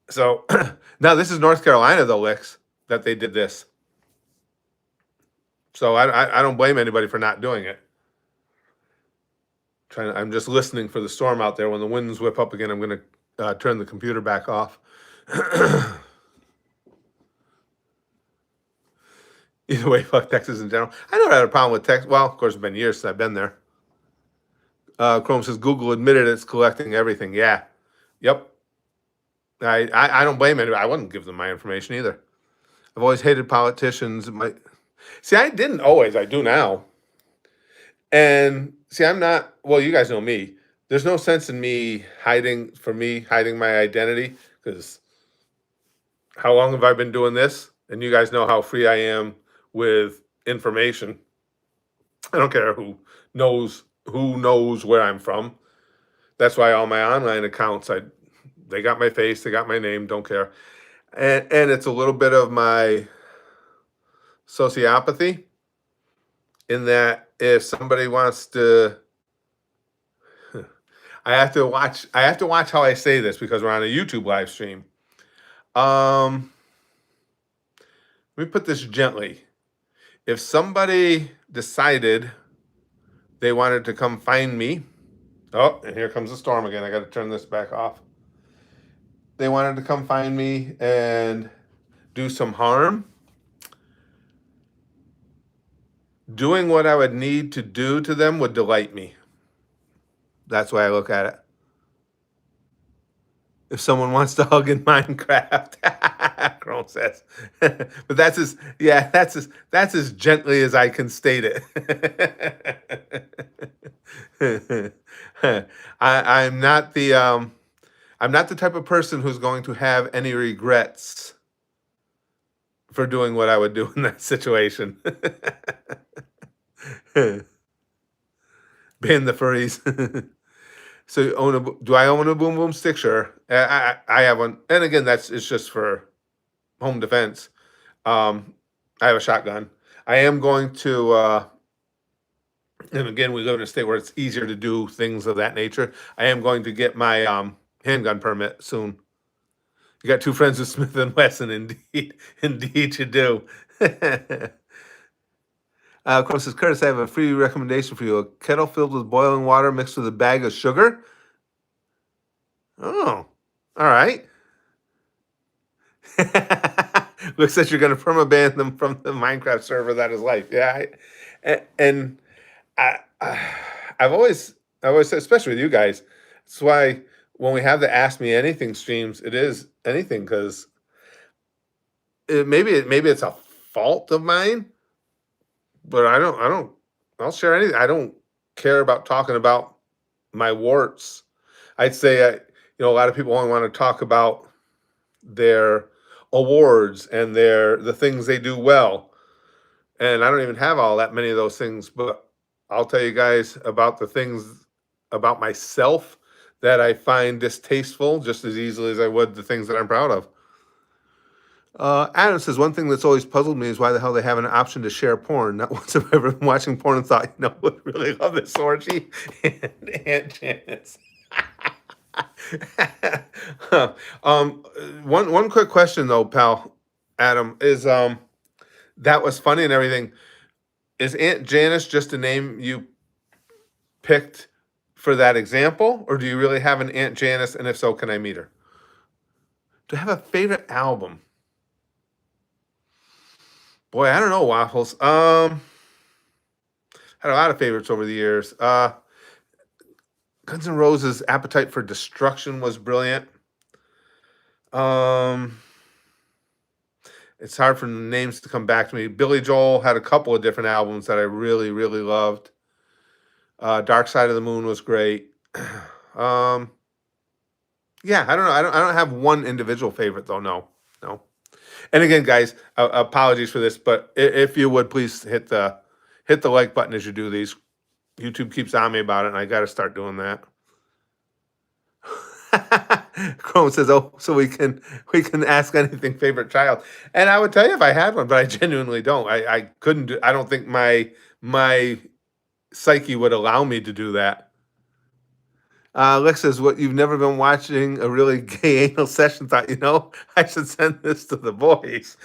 So now this is North Carolina, though, Licks, that they did this. So I don't blame anybody for not doing it. I'm just listening for the storm out there. When the winds whip up again, I'm going to turn the computer back off. Either way, fuck Texas in general. I never had a problem with Texas. Well, of course, it's been years since I've been there. Chrome says Google admitted it's collecting everything. Yeah. Yep. I don't blame anybody. I wouldn't give them my information either. I've always hated politicians. See, I didn't always. I do now. And see, I'm not. Well, you guys know me. There's no sense in me hiding my identity, because how long have I been doing this? And you guys know how free I am with information. I don't care who knows where I'm from. That's why all my online accounts, they got my face, they got my name, don't care. And it's a little bit of my sociopathy, in that if somebody wants to, I have to watch how I say this, because we're on a YouTube live stream. Let me put this gently. If somebody decided they wanted to come find me, oh, and here comes the storm again. I got to turn this back off. They wanted to come find me and do some harm. Doing what I would need to do to them would delight me. That's the way I look at it. If someone wants to hug in Minecraft, Chrome says, but that's as gently as I can state it. I'm not the type of person who's going to have any regrets for doing what I would do in that situation. Ban the furries. So do I own a boom boom stick? Sure. I have one. And again, it's just for home defense. I have a shotgun. I am going to, and again, we live in a state where it's easier to do things of that nature. I am going to get my handgun permit soon. You got two friends with Smith and Wesson, indeed. Indeed, you do. Of course, says Curtis, I have a free recommendation for you. A kettle filled with boiling water mixed with a bag of sugar. Oh, all right. Looks like you're going to permaban them from the Minecraft server that is life. Yeah, and I I've always said, especially with you guys, that's why when we have the Ask Me Anything streams, it is anything because maybe it's a fault of mine, but I'll share anything. I don't care about talking about my warts. I'd say a lot of people only want to talk about their awards and the things they do well. And I don't even have all that many of those things, but I'll tell you guys about the things about myself that I find distasteful just as easily as I would the things that I'm proud of. Adam says one thing that's always puzzled me is why the hell they have an option to share porn. Not once have I ever been watching porn and thought, would really love this orgy and Aunt Janice. One quick question though, pal, Adam, is that was funny and everything. Is Aunt Janice just a name you picked for that example, or do you really have an Aunt Janice? And if so, can I meet her? Do I have a favorite album? Boy, I don't know, Waffles. Had a lot of favorites over the years. Guns N' Roses' Appetite for Destruction was brilliant. It's hard for names to come back to me. Billy Joel had a couple of different albums that I really, really loved. Dark Side of the Moon was great. Yeah, I don't know. I don't have one individual favorite though. No. And again, guys, apologies for this, but if you would please hit the like button as you do these. YouTube keeps on me about it, and I got to start doing that. Chrome says, "Oh, so we can ask anything favorite child," and I would tell you if I had one, but I genuinely don't. I couldn't do. I don't think my psyche would allow me to do that. Lex says, "What you've never been watching a really gay anal session? Thought I should send this to the boys."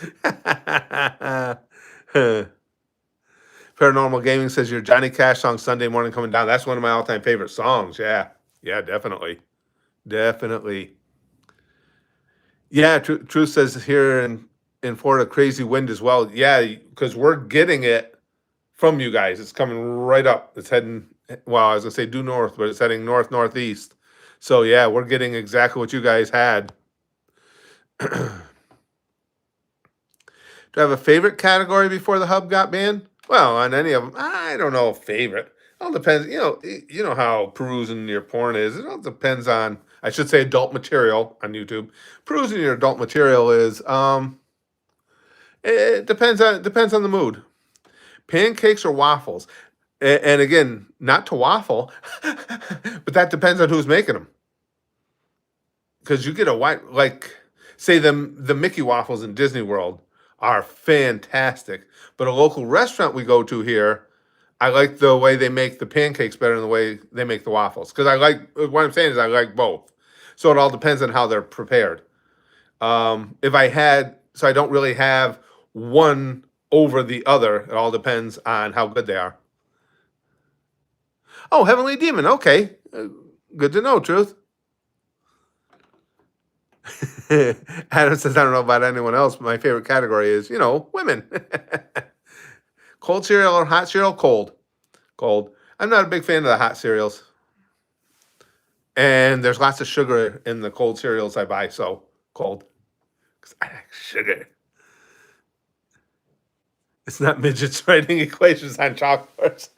Paranormal Gaming says your Johnny Cash song "Sunday Morning Coming Down." That's one of my all-time favorite songs. Yeah, definitely. Yeah, Truth says here in Florida, crazy wind as well. Yeah, because we're getting it from you guys. It's coming right up. It's heading. Well, I was gonna say due north, but it's heading northeast. So yeah, we're getting exactly what you guys had. Do I have a favorite category before the hub got banned? Well, on any of them, I don't know. Favorite. It all depends. You know how perusing your porn is. It all depends on. I should say adult material on YouTube. Perusing your adult material is. It depends on the mood. Pancakes or waffles, and again, not to waffle, but that depends on who's making them. Because you get a white say the Mickey waffles in Disney World are fantastic, but a local restaurant we go to here, I like the way they make the pancakes better than the way they make the waffles. Because what I'm saying is I like both. So it all depends on how they're prepared. If I had, so I don't really have one over the other. It all depends on how good they are. Oh, Heavenly Demon. Okay. Good to know, Truth. Adam says, I don't know about anyone else, but my favorite category is, women. Cold cereal or hot cereal? Cold. I'm not a big fan of the hot cereals. And there's lots of sugar in the cold cereals I buy, so cold. Because I like sugar. It's not midgets writing equations on chalkboards.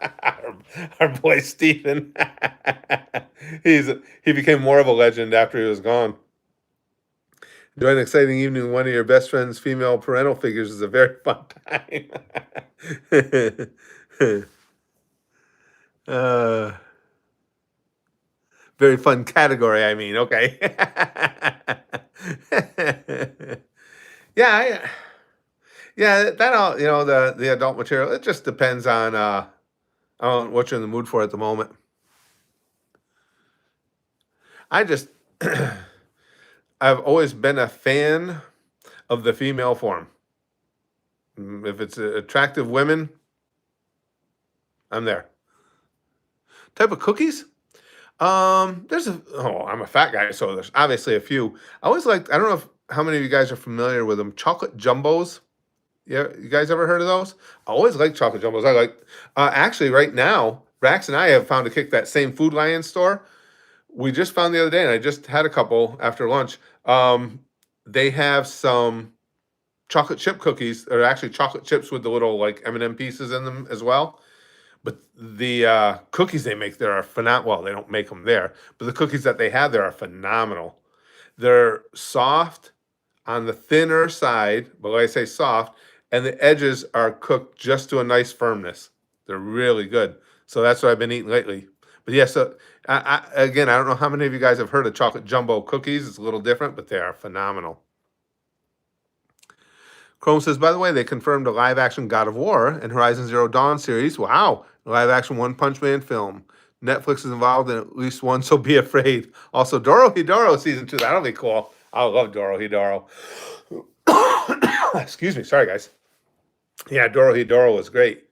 Our boy Stephen. He became more of a legend after he was gone. Enjoy an exciting evening with one of your best friend's female parental figures is a very fun time. Very fun category, I mean. Okay. Yeah, that all the adult material. It just depends on what you're in the mood for at the moment. I've always been a fan of the female form. If it's attractive women, I'm there. Type of cookies? I'm a fat guy, so there's obviously a few. I always liked, I don't know if how many of you guys are familiar with them? Chocolate jumbos. Yeah, you guys ever heard of those? I always like chocolate jumbos. I like, actually, right now, Rax and I have found a kick that same Food Lion store. We just found the other day, and I just had a couple after lunch. They have some chocolate chip cookies, or actually chocolate chips with the little like M&M pieces in them as well. But the cookies they make there are phenomenal. Well, they don't make them there, but the cookies that they have there are phenomenal. They're soft on the thinner side, but when I say soft, and the edges are cooked just to a nice firmness. They're really good. So that's what I've been eating lately. But yeah, so again, I don't know how many of you guys have heard of chocolate jumbo cookies. It's a little different, but they are phenomenal. Chrome says, by the way, they confirmed a live action God of War and Horizon Zero Dawn series. Wow. Live action One Punch Man film. Netflix is involved in at least one, so be afraid. Also, Doro Hidoro season 2. That'll be cool. I love Doro Hidoro. Excuse me. Sorry, guys. Yeah, Doro Hidoro was great.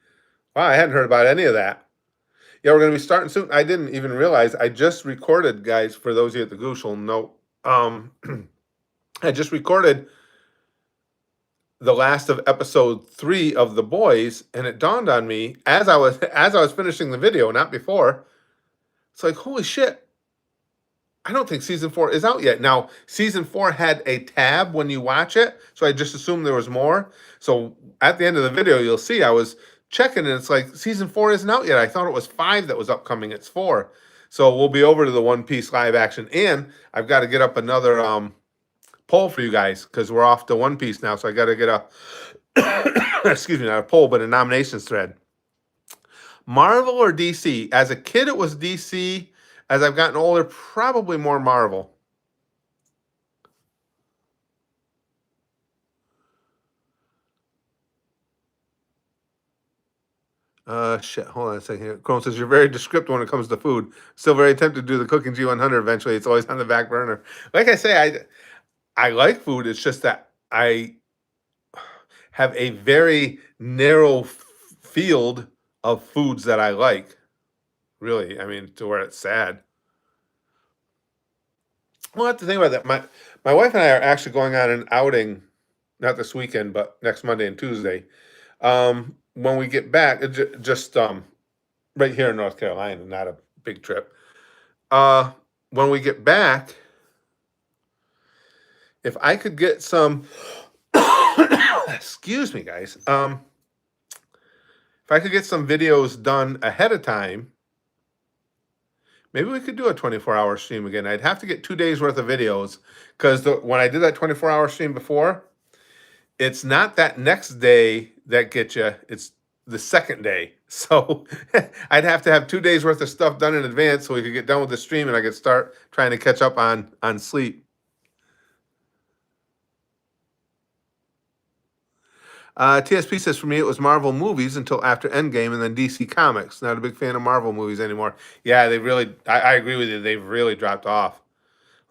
Wow, I hadn't heard about any of that. Yeah, we're going to be starting soon. I didn't even realize. I just recorded, guys, for those of you at the Goose will know. I just recorded the last of episode 3 of The Boys, and it dawned on me as I was finishing the video, not before. It's like, holy shit. I don't think season 4 is out yet. Now, season 4 had a tab when you watch it, so I just assumed there was more. So at the end of the video, you'll see I was checking, and it's like season 4 isn't out yet. I thought it was 5 that was upcoming. It's 4. So we'll be over to the One Piece live action, and I've got to get up another poll for you guys because we're off to One Piece now. So I got to get a excuse me, not a poll, but a nominations thread. Marvel or DC? As a kid, it was DC. As I've gotten older, probably more Marvel. Shit, hold on a second here. Chrome says, you're very descriptive when it comes to food. Still very tempted to do the cooking G100 eventually. It's always on the back burner. Like I say, I like food. It's just that I have a very narrow field of foods that I like. Really, I mean, to where it's sad. Well, I have to think about that. My wife and I are actually going on an outing, not this weekend, but next Monday and Tuesday. When we get back, just right here in North Carolina, not a big trip. When we get back, if I could get some, excuse me, guys. If I could get some videos done ahead of time, maybe we could do a 24-hour stream again. I'd have to get 2 days worth of videos because when I did that 24-hour stream before, it's not that next day that gets you, it's the second day. So I'd have to have 2 days worth of stuff done in advance so we could get done with the stream and I could start trying to catch up on sleep. TSP says, for me, it was Marvel movies until after Endgame and then DC Comics. Not a big fan of Marvel movies anymore. Yeah, they really, I agree with you. They've really dropped off.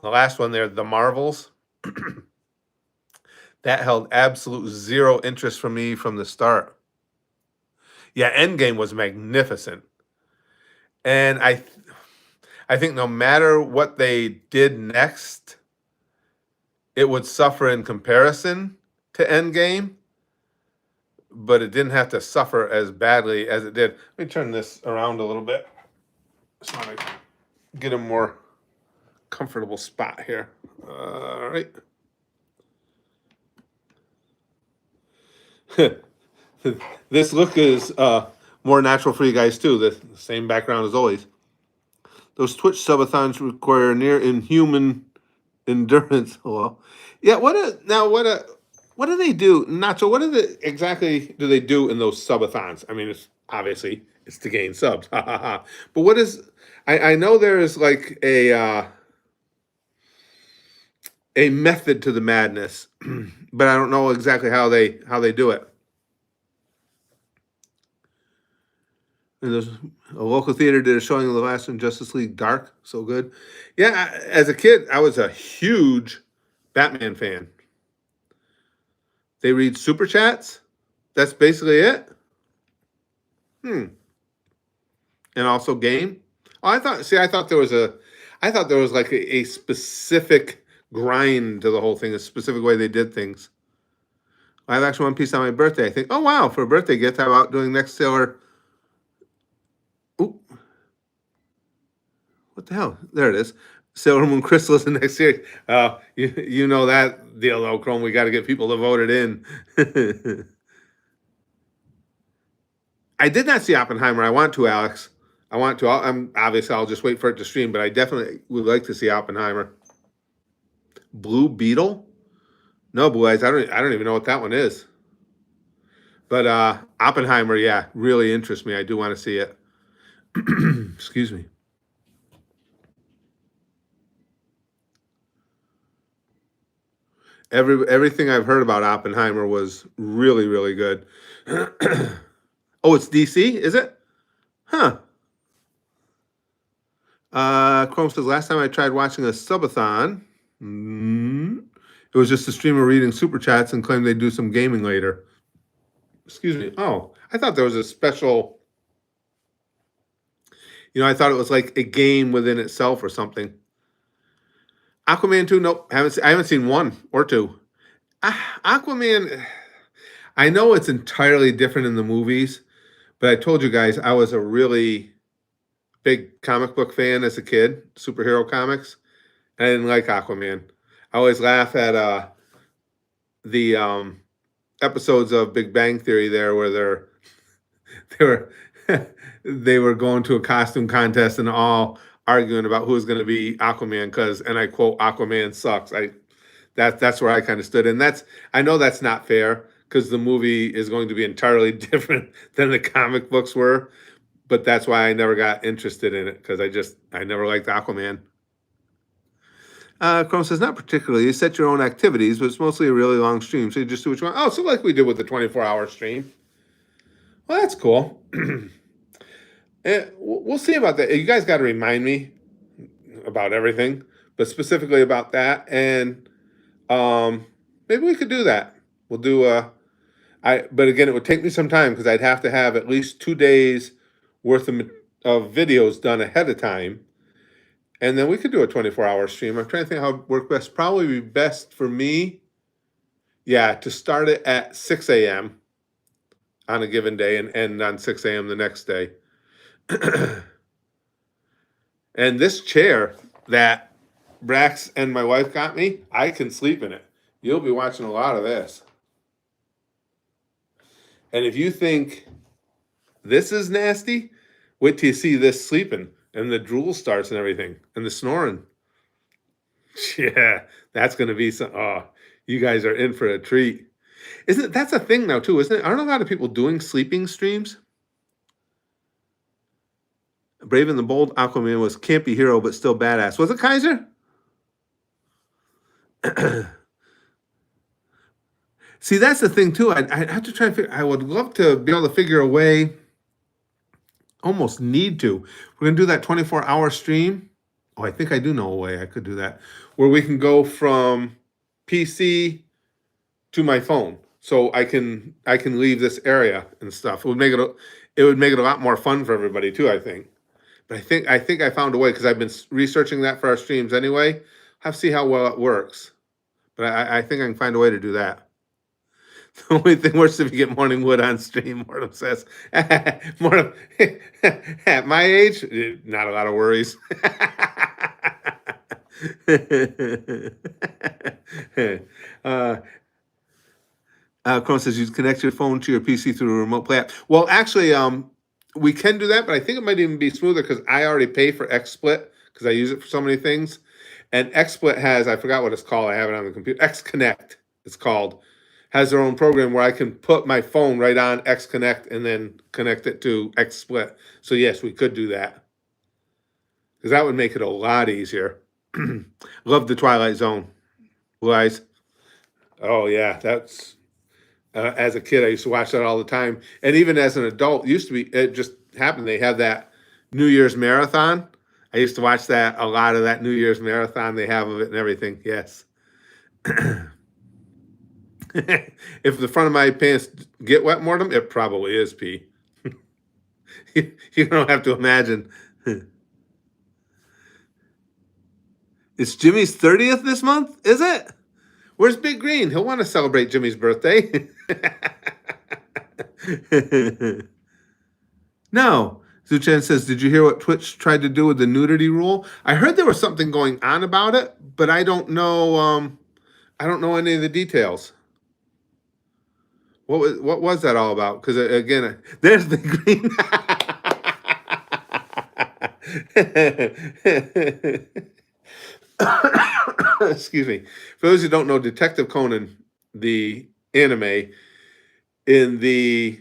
The last one there, The Marvels, that held absolute zero interest from me from the start. Yeah, Endgame was magnificent. And I think no matter what they did next, it would suffer in comparison to Endgame. But it didn't have to suffer as badly as it did. Let me turn this around a little bit. Just want to get a more comfortable spot here. All right. This look is more natural for you guys too. The same background as always. Those Twitch subathons require near inhuman endurance. Oh, well, yeah. What do they do, Nacho? What exactly do they do in those subathons? I mean, it's obviously it's to gain subs, but what is? I know there is like a method to the madness, but I don't know exactly how they do it. There's a local theater did a showing of the last one, Justice League Dark, so good. Yeah, as a kid, I was a huge Batman fan. They read super chats. That's basically it. And also game. Oh, I thought there was like a specific grind to the whole thing, a specific way they did things. Live action One Piece on my birthday. I think, oh wow, for a birthday gift, how about doing next Sailor? Ooh, what the hell? There it is. Sailor Moon Crystal is the next series. You know that deal though, Chrome. We got to get people to vote it in. I did not see Oppenheimer. I want to, Alex. I want to. I'm obviously I'll just wait for it to stream, but I definitely would like to see Oppenheimer. Blue Beetle? No, Blue Eyes. I don't even know what that one is. But Oppenheimer, yeah, really interests me. I do want to see it. Excuse me. Everything I've heard about Oppenheimer was really, really good. Oh, it's DC, is it? Huh. Chrome says last time I tried watching a subathon, it was just a streamer reading super chats and claimed they'd do some gaming later. Excuse me. Oh, I thought there was a special. I thought it was like a game within itself or something. Aquaman 2, nope. I haven't seen one or two. Aquaman, I know it's entirely different in the movies, but I told you guys I was a really big comic book fan as a kid, superhero comics. I didn't like Aquaman. I always laugh at the episodes of Big Bang Theory there where they were they were going to a costume contest and all arguing about who was going to be Aquaman because, and I quote, Aquaman sucks. That's where I kind of stood, and I know that's not fair because the movie is going to be entirely different than the comic books were, but that's why I never got interested in it because I never liked Aquaman. Chrome says, not particularly. You set your own activities, but it's mostly a really long stream, so you just do what you want. Oh, so like we did with the 24-hour stream. Well, that's cool. We'll see about that. You guys got to remind me about everything, but specifically about that. And maybe we could do that. We'll do but again, it would take me some time because I'd have to have at least 2 days worth of videos done ahead of time. And then we could do a 24-hour stream. I'm trying to think how it would work best. Probably be best for me, yeah, to start it at 6 a.m. on a given day and end on 6 a.m. the next day. And this chair that Brax and my wife got me, I can sleep in it. You'll be watching a lot of this. And if you think this is nasty, wait till you see this sleeping and the drool starts and everything and the snoring. Yeah, that's going to be some. Oh, you guys are in for a treat. That's a thing now too, isn't it? Aren't a lot of people doing sleeping streams? Brave and the Bold Aquaman was campy hero, but still badass. Was it Kaiser? See, that's the thing too. I have to try and figure. I would love to be able to figure a way. Almost need to. We're gonna do that 24-hour stream. Oh, I think I do know a way I could do that, where we can go from PC to my phone, so I can leave this area and stuff. It would make it a lot more fun for everybody too, I think. But I think I found a way because I've been researching that for our streams anyway. Have to see how well it works. But I think I can find a way to do that. The only thing worse if you get Morning Wood on stream, Mortem says. Mortem, at my age, not a lot of worries. Chrome says you connect your phone to your PC through a remote play app. Well, actually, we can do that, but I think it might even be smoother because I already pay for XSplit because I use it for so many things. And XSplit has, I forgot what it's called. I have it on the computer. XConnect, it's called. Has their own program where I can put my phone right on XConnect and then connect it to XSplit. So yes, we could do that because that would make it a lot easier. Love the Twilight Zone, guys. Oh yeah, that's as a kid I used to watch that all the time, and even as an adult, it just happened. They have that New Year's marathon. I used to watch that a lot of that New Year's marathon they have of it and everything. Yes. If the front of my pants get wet, Mortem, it probably is pee. You don't have to imagine. It's Jimmy's 30th this month, is it? Where's Big Green? He'll want to celebrate Jimmy's birthday. No. Zuchan says, did you hear what Twitch tried to do with the nudity rule? I heard there was something going on about it, but I don't know. I don't know any of the details. What was that all about? Because again, there's Big Green. Excuse me. For those who don't know, Detective Conan, the anime, in the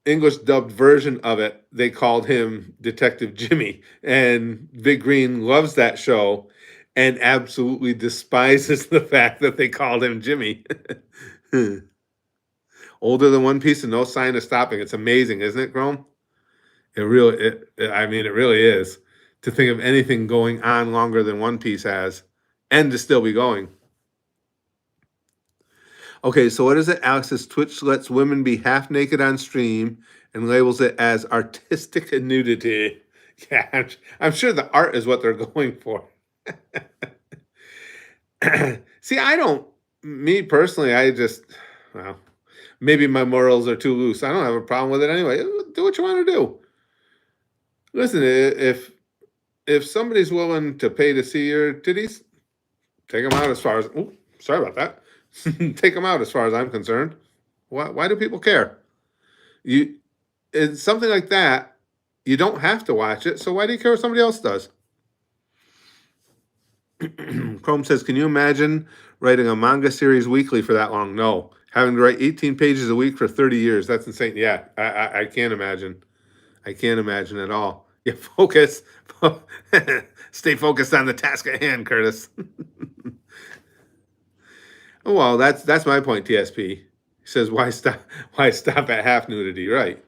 English dubbed version of it, they called him Detective Jimmy. And Big Green loves that show and absolutely despises the fact that they called him Jimmy. Older than One Piece and no sign of stopping. It's amazing, isn't it, Grom? It really is. To think of anything going on longer than One Piece has and to still be going. Okay, so what is it? Alex says Twitch lets women be half naked on stream and labels it as artistic nudity. Yeah, I'm sure the art is what they're going for. See, me personally, well, maybe my morals are too loose. I don't have a problem with it anyway. Do what you want to do. Listen, if somebody's willing to pay to see your titties, take them out as far as, oh, sorry about that. Take them out as far as I'm concerned. Why do people care? It's something like that. You don't have to watch it, so why do you care what somebody else does? Chrome says, can you imagine writing a manga series weekly for that long? No. Having to write 18 pages a week for 30 years. That's insane. Yeah, I can't imagine. I can't imagine at all. Yeah, focus. Stay focused on the task at hand, Curtis. Oh, well, that's my point, TSP. He says, why stop at half nudity? Right.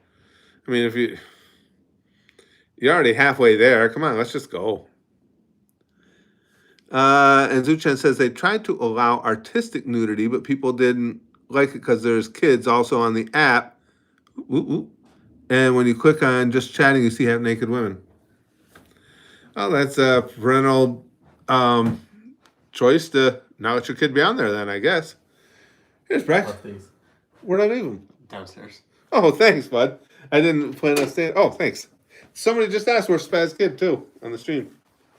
I mean, if you're already halfway there, come on, let's just go. And Zuchan says they tried to allow artistic nudity, but people didn't like it because there's kids also on the app. And when you click on just chatting, you see half naked women. Oh, that's a parental choice to not let your kid be on there then, I guess. Here's Breck. Where'd I leave him? Downstairs. Oh, thanks, bud. I didn't plan on staying. Oh, thanks. Somebody just asked where's Spaz Kid, too, on the stream.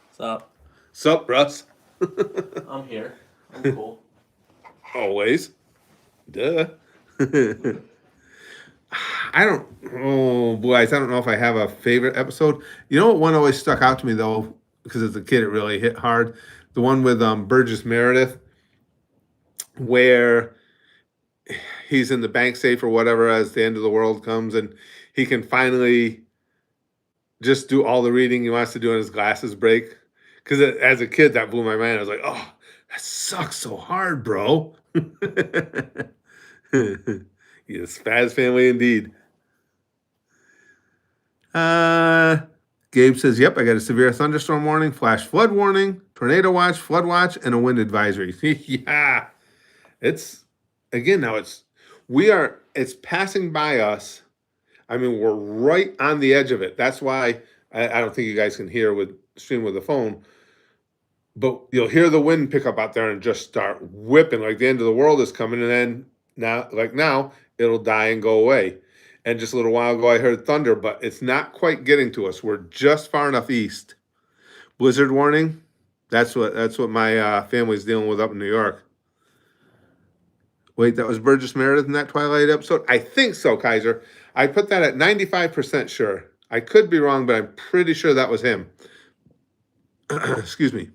What's up? Sup, Russ? I'm here. I'm cool. Always. Duh. Oh, boys, I don't know if I have a favorite episode. You know what one always stuck out to me, though, because as a kid it really hit hard? The one with Burgess Meredith, where he's in the bank safe or whatever as the end of the world comes, and he can finally just do all the reading he wants to do and his glasses break. Because as a kid, that blew my mind. I was like, oh, that sucks so hard, bro. Yes, Spaz family indeed. Gabe says, yep, I got a severe thunderstorm warning, flash flood warning, tornado watch, flood watch, and a wind advisory. Yeah. It's passing by us. I mean, we're right on the edge of it. That's why I don't think you guys can hear with stream with the phone, but you'll hear the wind pick up out there and just start whipping like the end of the world is coming. And then now it'll die and go away. And just a little while ago, I heard thunder, but it's not quite getting to us. We're just far enough east. Blizzard warning. That's what my family's dealing with up in New York. Wait, that was Burgess Meredith in that Twilight episode? I think so, Kaiser. I put that at 95% sure. I could be wrong, but I'm pretty sure that was him. Excuse me.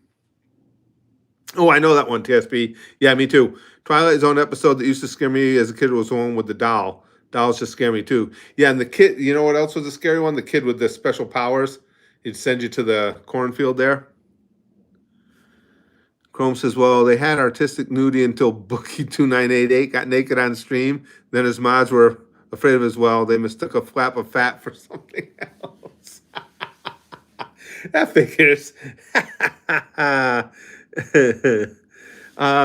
Oh, I know that one, TSP. Yeah, me too. Twilight Zone episode that used to scare me as a kid was the one with the doll. Dolls just scare me too. Yeah, and the kid, you know what else was a scary one? The kid with the special powers. He'd send you to the cornfield there. Chrome says, well, they had artistic nudity until Bookie2988 got naked on stream. Then his mods were afraid of as well. They mistook a flap of fat for something else. That figures.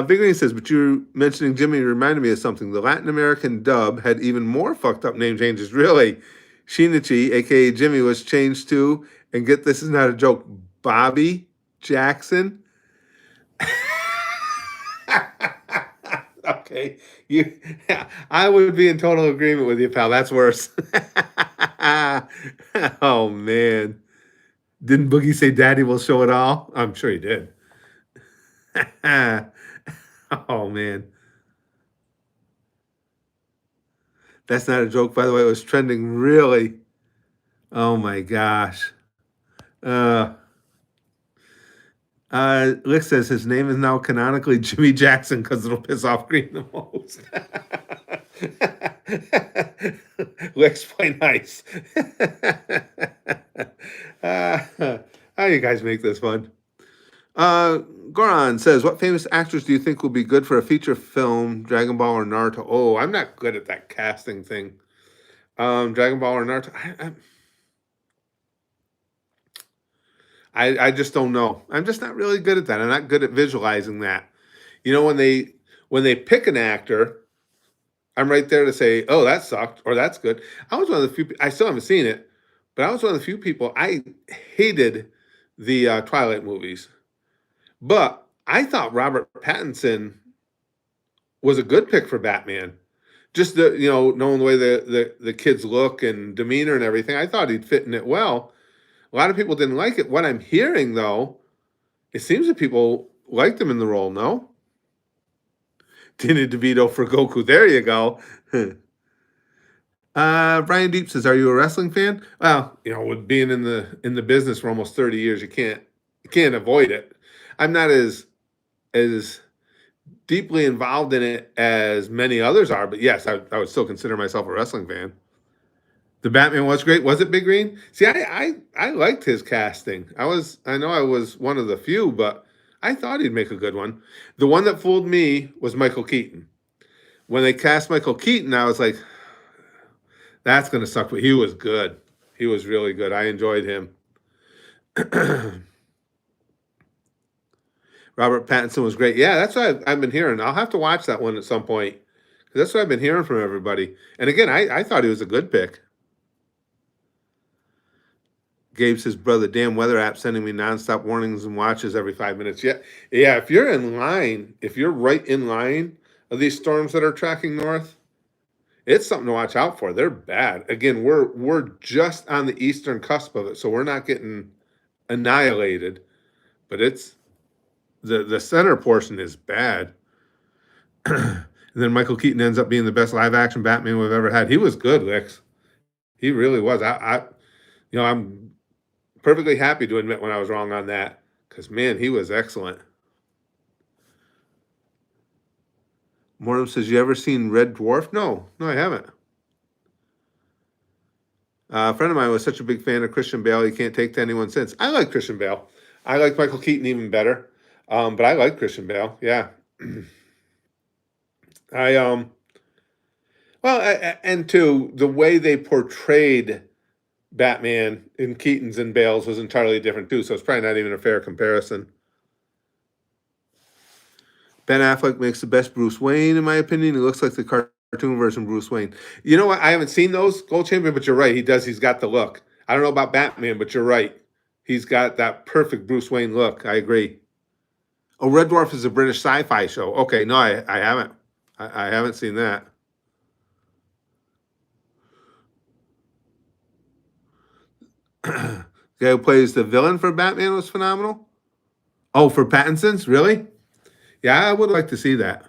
Big Green says, but you mentioning Jimmy reminded me of something. The Latin American dub had even more fucked up name changes. Really, Shinichi, aka Jimmy, was changed to, and get this is not a joke, Bobby Jackson. Okay, you. I would be in total agreement with you, pal. That's worse. Oh man, didn't Boogie say "Daddy will show it all"? I'm sure he did. Oh man, that's not a joke, by the way. It was trending really. Oh my gosh. Uh, Lick says his name is now canonically Jimmy Jackson because it'll piss off Green the most. Lick's play nice. How you guys make this fun? Uh, Goran says, "What famous actors do you think will be good for a feature film, Dragon Ball or Naruto?" Oh, I'm not good at that casting thing. Dragon Ball or Naruto? I just don't know. I'm just not really good at that. I'm not good at visualizing that. You know, when they pick an actor, I'm right there to say, "Oh, that sucked," or "That's good." I was one of the few. I still haven't seen it, but I was one of the few people. I hated the Twilight movies, but I thought Robert Pattinson was a good pick for Batman. Just knowing the way the kids look and demeanor and everything, I thought he'd fit in it well. A lot of people didn't like it. What I'm hearing though, it seems that people liked him in the role. No, Danny DeVito for Goku. There you go. Brian Deep says, "Are you a wrestling fan?" Well, with being in the business for almost 30 years, you can't avoid it. I'm not as deeply involved in it as many others are, but yes, I would still consider myself a wrestling fan. The Batman was great. Was it Big Green? See, I liked his casting. I know I was one of the few, but I thought he'd make a good one. The one that fooled me was Michael Keaton. When they cast Michael Keaton, I was like, that's gonna suck. But he was good. He was really good. I enjoyed him. Robert Pattinson was great. Yeah, that's what I've been hearing. I'll have to watch that one at some point because that's what I've been hearing from everybody. And again, I thought he was a good pick. Gabe says, "Brother, damn weather app sending me nonstop warnings and watches every 5 minutes." Yeah, yeah. If you're in line, if you're right in line of these storms that are tracking north, it's something to watch out for. They're bad. Again, we're just on the eastern cusp of it, so we're not getting annihilated. But it's the center portion is bad. And then Michael Keaton ends up being the best live action Batman we've ever had. He was good, Lex. He really was. I'm perfectly happy to admit when I was wrong on that because man, he was excellent. Mortem says, "You ever seen Red Dwarf?" No, no, I haven't. A friend of mine was such a big fan of Christian Bale, he can't take to anyone since. I like Christian Bale. I like Michael Keaton even better, but I like Christian Bale. Yeah, I well, and two, the way they portrayed Batman in Keaton's and Bale's was entirely different too. So it's probably not even a fair comparison. Ben Affleck makes the best Bruce Wayne, in my opinion. He looks like the cartoon version of Bruce Wayne. You know what? I haven't seen those Gold Champion, but you're right. He does. He's got the look. I don't know about Batman, but you're right. He's got that perfect Bruce Wayne look. I agree. Oh, Red Dwarf is a British sci-fi show. Okay, no, I haven't. I haven't seen that. The guy who plays the villain for Batman was phenomenal. Oh, for Pattinson's? Really? Yeah, I would like to see that.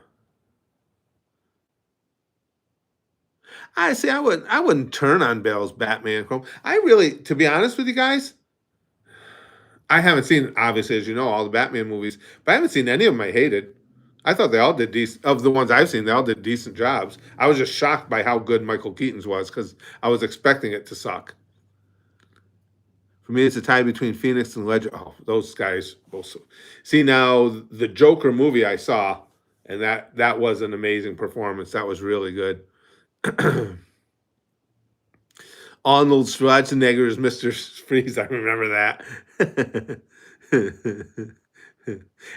I see. I wouldn't turn on Bale's Batman Chrome. I really, to be honest with you guys, I haven't seen, obviously, as you know, all the Batman movies, but I haven't seen any of them I hated. I thought they all did decent. Of the ones I've seen, they all did decent jobs. I was just shocked by how good Michael Keaton's was because I was expecting it to suck. For me, it's a tie between Phoenix and Ledger. Oh, those guys both. See now the Joker movie I saw, and that was an amazing performance. That was really good. Arnold Schwarzenegger is Mr. Freeze. I remember that.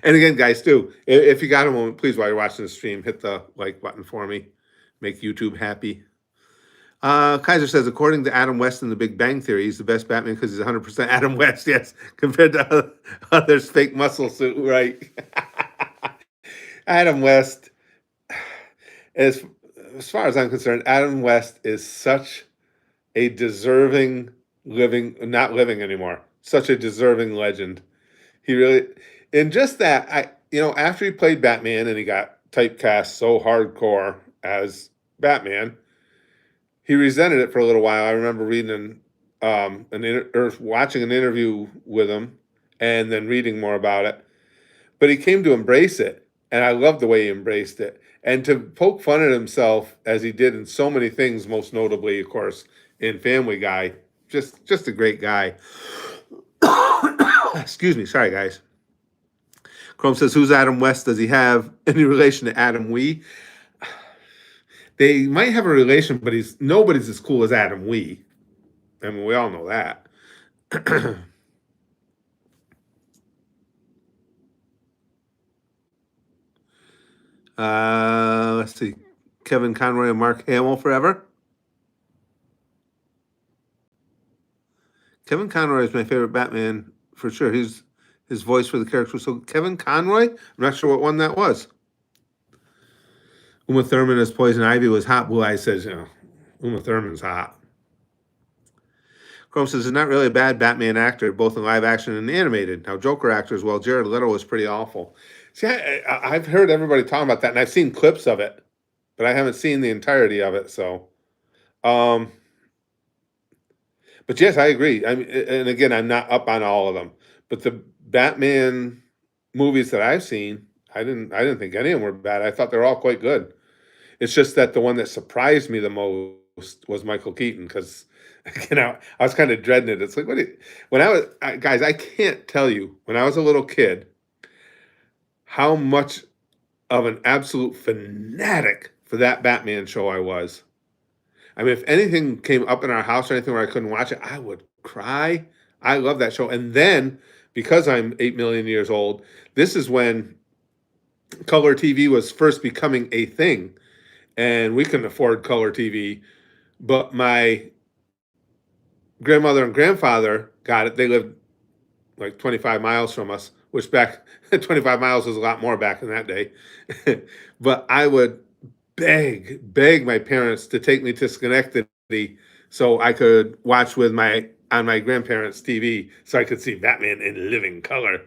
And again, guys, too, if you got a moment, please, while you're watching the stream, hit the like button for me. Make YouTube happy. Kaiser says, according to Adam West in The Big Bang Theory, he's the best Batman because he's 100% Adam West, yes, compared to others' fake muscle suit, right? Adam West, as, as far as I'm concerned, Adam West is such a deserving not living anymore, such a deserving legend. He really, and just that, after he played Batman and he got typecast so hardcore as Batman, he resented it for a little while. I remember reading or watching an interview with him, and then reading more about it. But he came to embrace it, and I loved the way he embraced it. And to poke fun at himself as he did in so many things, most notably, of course, in Family Guy, just a great guy. Excuse me, sorry guys. Chrome says, "Who's Adam West? Does he have any relation to Adam Wee?" They might have a relation, but nobody's as cool as Adam Wee. I mean, we all know that. Let's see. Kevin Conroy and Mark Hamill forever. Kevin Conroy is my favorite Batman for sure. His voice for the character. So Kevin Conroy, I'm not sure what one that was. Uma Thurman as Poison Ivy was hot. Blue Eyes says, Uma Thurman's hot. Chrome says, he's not really a bad Batman actor, both in live action and animated. Now, Joker actors, well, Jared Leto was pretty awful. See, I've heard everybody talking about that, and I've seen clips of it, but I haven't seen the entirety of it. So, but yes, I agree. And again, I'm not up on all of them, but the Batman movies that I've seen, I didn't think any of them were bad. I thought they were all quite good. It's just that the one that surprised me the most was Michael Keaton because, I was kind of dreading it. It's like, guys, I can't tell you, when I was a little kid, how much of an absolute fanatic for that Batman show I was. I mean, if anything came up in our house or anything where I couldn't watch it, I would cry. I love that show. And then, because I'm 8 million years old, this is when color TV was first becoming a thing. And we couldn't afford color TV. But my grandmother and grandfather got it. They lived like 25 miles from us, which back 25 miles was a lot more back in that day. But I would beg my parents to take me to Schenectady so I could watch on my grandparents' TV so I could see Batman in living color.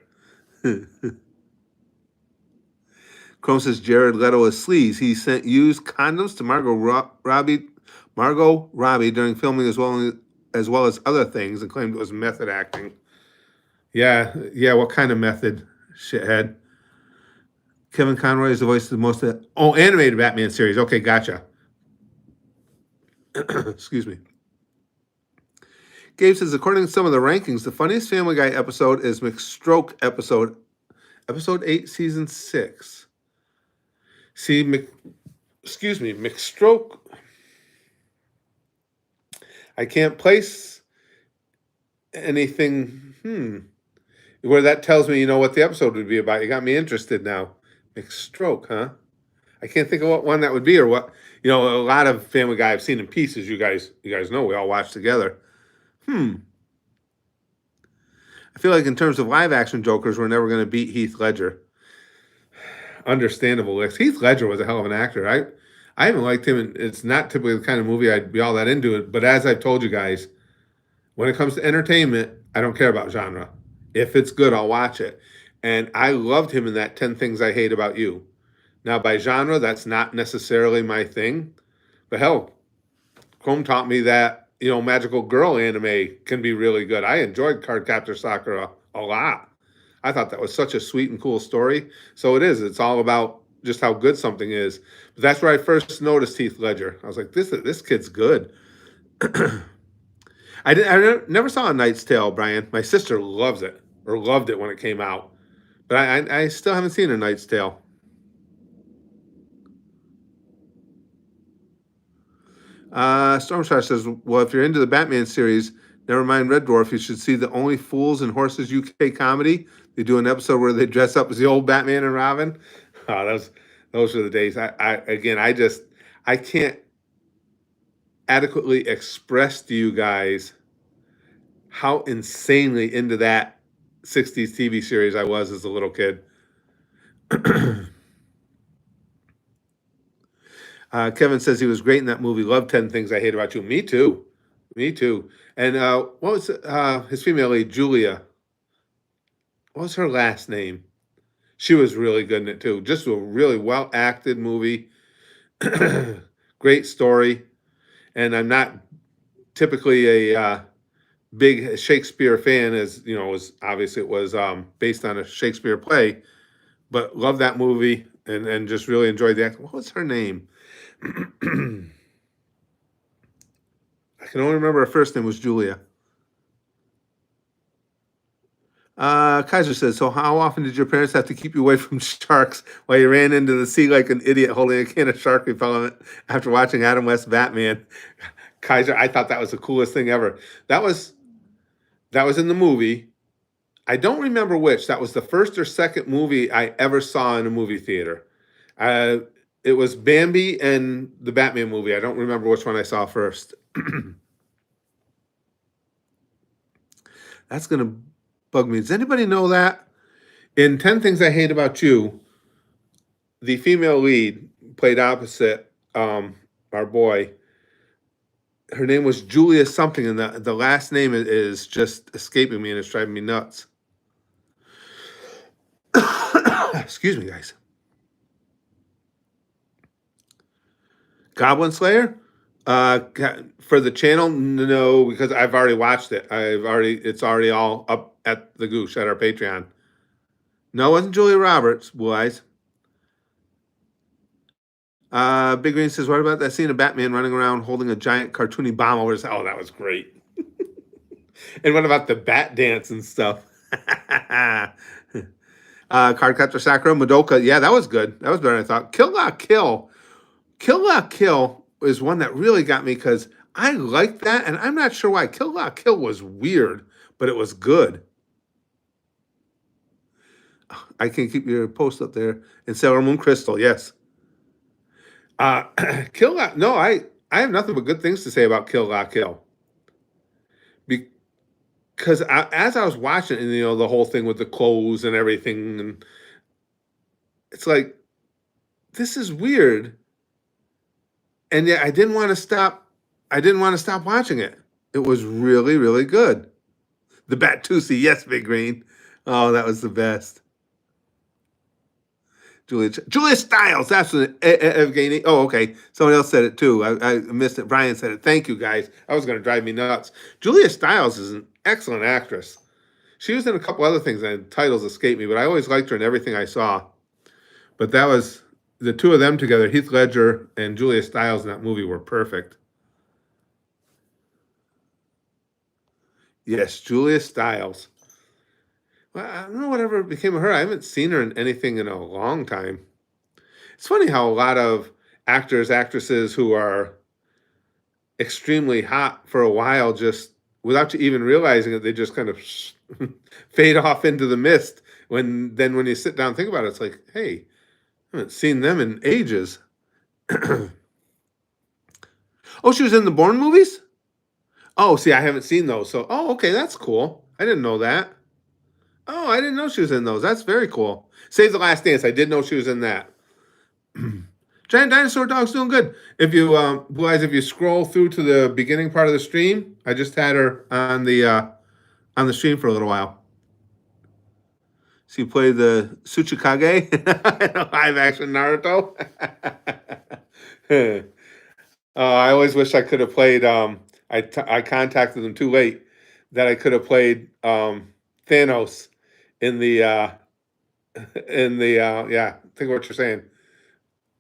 Chrome says Jared Leto is sleaze. He sent used condoms to Margot Robbie during filming as well as other things and claimed it was method acting. Yeah. What kind of method, shithead? Kevin Conroy is the voice of the most animated Batman series. Okay, gotcha. Excuse me. Gabe says, according to some of the rankings, the funniest Family Guy episode is McStroke episode 8, season 6. See, McStroke. I can't place anything where that tells me, what the episode would be about. You got me interested now. McStroke, huh? I can't think of what one that would be or what. A lot of Family Guy I've seen in pieces. You guys know we all watch together. I feel like in terms of live action Jokers, we're never going to beat Heath Ledger. Understandable, Lex. Heath Ledger was a hell of an actor. I haven't liked him, and it's not typically the kind of movie I'd be all that into it. But as I've told you guys, when it comes to entertainment, I don't care about genre. If it's good, I'll watch it. And I loved him in that 10 Things I Hate About You. Now, by genre, that's not necessarily my thing. But hell, Chrome taught me that, magical girl anime can be really good. I enjoyed Cardcaptor Sakura a lot. I thought that was such a sweet and cool story. So it is. It's all about just how good something is. But that's where I first noticed Heath Ledger. I was like, this kid's good. I never saw A Knight's Tale, Brian. My sister loves it, or loved it when it came out. But I still haven't seen A Knight's Tale. Stormstar says, well, if you're into the Batman series, never mind Red Dwarf, you should see the Only Fools and Horses UK comedy. They do an episode where they dress up as the old Batman and Robin. Oh, those are the days. I can't. adequately express to you guys how insanely into that 60s TV series I was as a little kid. Kevin says he was great in that movie. Love 10 Things I Hate About You. Me too. Me too. And what was his female lead? Julia. What was her last name? She was really good in it too. Just a really well acted movie. Great story. And I'm not typically a big Shakespeare fan, as you know, was obviously it was based on a Shakespeare play, but love that movie and just really enjoyed the act. What was her name? I can only remember her first name was Julia. Kaiser says, so how often did your parents have to keep you away from sharks while you ran into the sea like an idiot holding a can of shark repellent after watching Adam West Batman? Kaiser, I thought that was the coolest thing ever. That was in the movie. I don't remember which. That was the first or second movie I ever saw in a movie theater. It was Bambi and the Batman movie. I don't remember which one I saw first. That's going to bug me. Does anybody know that? In 10 Things I Hate About You, the female lead played opposite our boy. Her name was Julia something, and the last name is just escaping me, and it's driving me nuts. Excuse me, guys. Goblin Slayer? For the channel, no, because I've already watched it. It's already all up at the Goosh at our Patreon. No, it wasn't Julia Roberts, Blue Eyes. Big Green says, what about that scene of Batman running around holding a giant cartoony bomb over his head? Oh, that was great. And what about the bat dance and stuff? Cardcaptor Sakura, Madoka. Yeah, that was good. That was better than I thought. Kill La Kill. Kill La Kill is one that really got me because I liked that, and I'm not sure why. Kill La Kill was weird, but it was good. I can keep your post up there. And Sailor Moon Crystal, yes. Kill La. No, I have nothing but good things to say about Kill La Kill. Because as I was watching, and the whole thing with the clothes and everything, and it's like, this is weird. And yet I didn't want to stop. I didn't want to stop watching it. It was really, really good. The Batusi, yes, Big Green. Oh, that was the best. Julia Stiles, that's what Evgeny. Oh, okay. Someone else said it too. I missed it. Brian said it. Thank you, guys. That was going to drive me nuts. Julia Stiles is an excellent actress. She was in a couple other things, and titles escape me, but I always liked her in everything I saw. But that was the two of them together. Heath Ledger and Julia Stiles in that movie were perfect. Yes, Julia Stiles. Well, I don't know whatever became of her. I haven't seen her in anything in a long time. It's funny how a lot of actors, actresses who are extremely hot for a while, just without you even realizing it, they just kind of fade off into the mist. When you sit down and think about it, it's like, hey, I haven't seen them in ages. Oh, she was in the Bourne movies? Oh, see, I haven't seen those. So, okay, that's cool. I didn't know that. Oh, I didn't know she was in those. That's very cool. Save the Last Dance. I did know she was in that. Giant Dinosaur Dog's doing good. If you, Blue Eyes, if you scroll through to the beginning part of the stream, I just had her on the stream for a little while. So you play the Tsuchikage live action Naruto. I always wish I could have played. I contacted them too late that I could have played Thanos in the yeah. Think of what you're saying.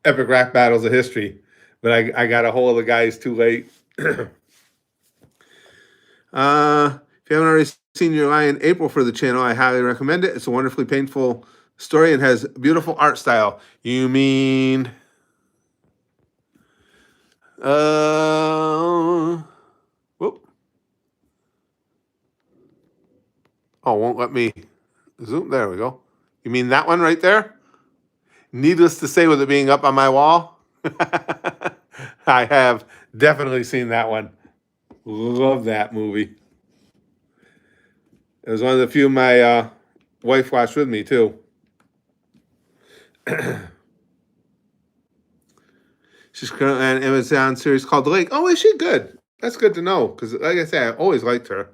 Epic rap battles of history, but I got a hold of the guys too late. If you haven't already seen Your Lie in April for the channel, I highly recommend it. It's a wonderfully painful story and has beautiful art style. You mean whoop. Oh, won't let me zoom. There we go. You mean that one right there? Needless to say, with it being up on my wall. I have definitely seen that one. Love that movie. It was one of the few my wife watched with me too. She's currently on an Amazon series called The Lake. Oh, is she good? That's good to know because, like I said, I always liked her.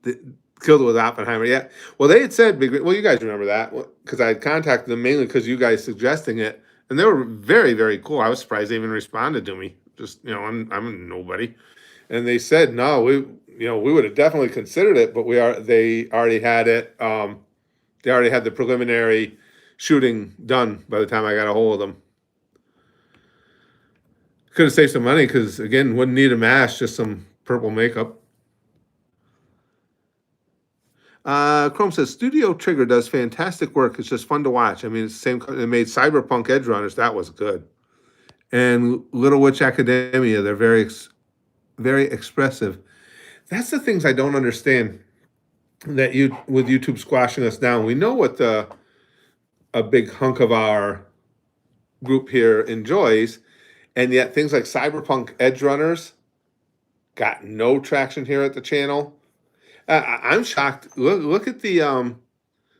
The, Killed it with Oppenheimer. Yeah. Well, they had said, well, you guys remember that because I had contacted them mainly because you guys suggesting it, and they were very, very cool. I was surprised they even responded to me. Just I'm a nobody, and they said no. We would have definitely considered it, but they already had it. They already had the preliminary shooting done by the time I got a hold of them. Could have saved some money because again, wouldn't need a mask, just some purple makeup. Chrome says Studio Trigger does fantastic work. It's just fun to watch. I mean, it's the same. They made Cyberpunk Edge Runners. That was good. And Little Witch Academia. They're very expressive. That's the things I don't understand. That you with YouTube squashing us down. We know what a big hunk of our group here enjoys, and yet things like Cyberpunk Edge Runners got no traction here at the channel. I'm shocked. Look at the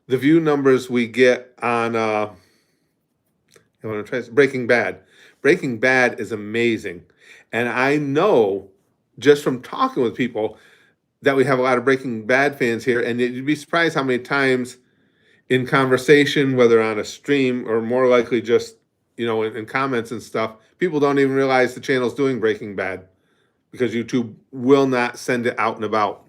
view numbers we get on I want to try Breaking Bad. Breaking Bad is amazing, and I know just from talking with people that we have a lot of Breaking Bad fans here, and you'd be surprised how many times in conversation, whether on a stream or more likely just in comments and stuff, people don't even realize the channel's doing Breaking Bad because YouTube will not send it out and about.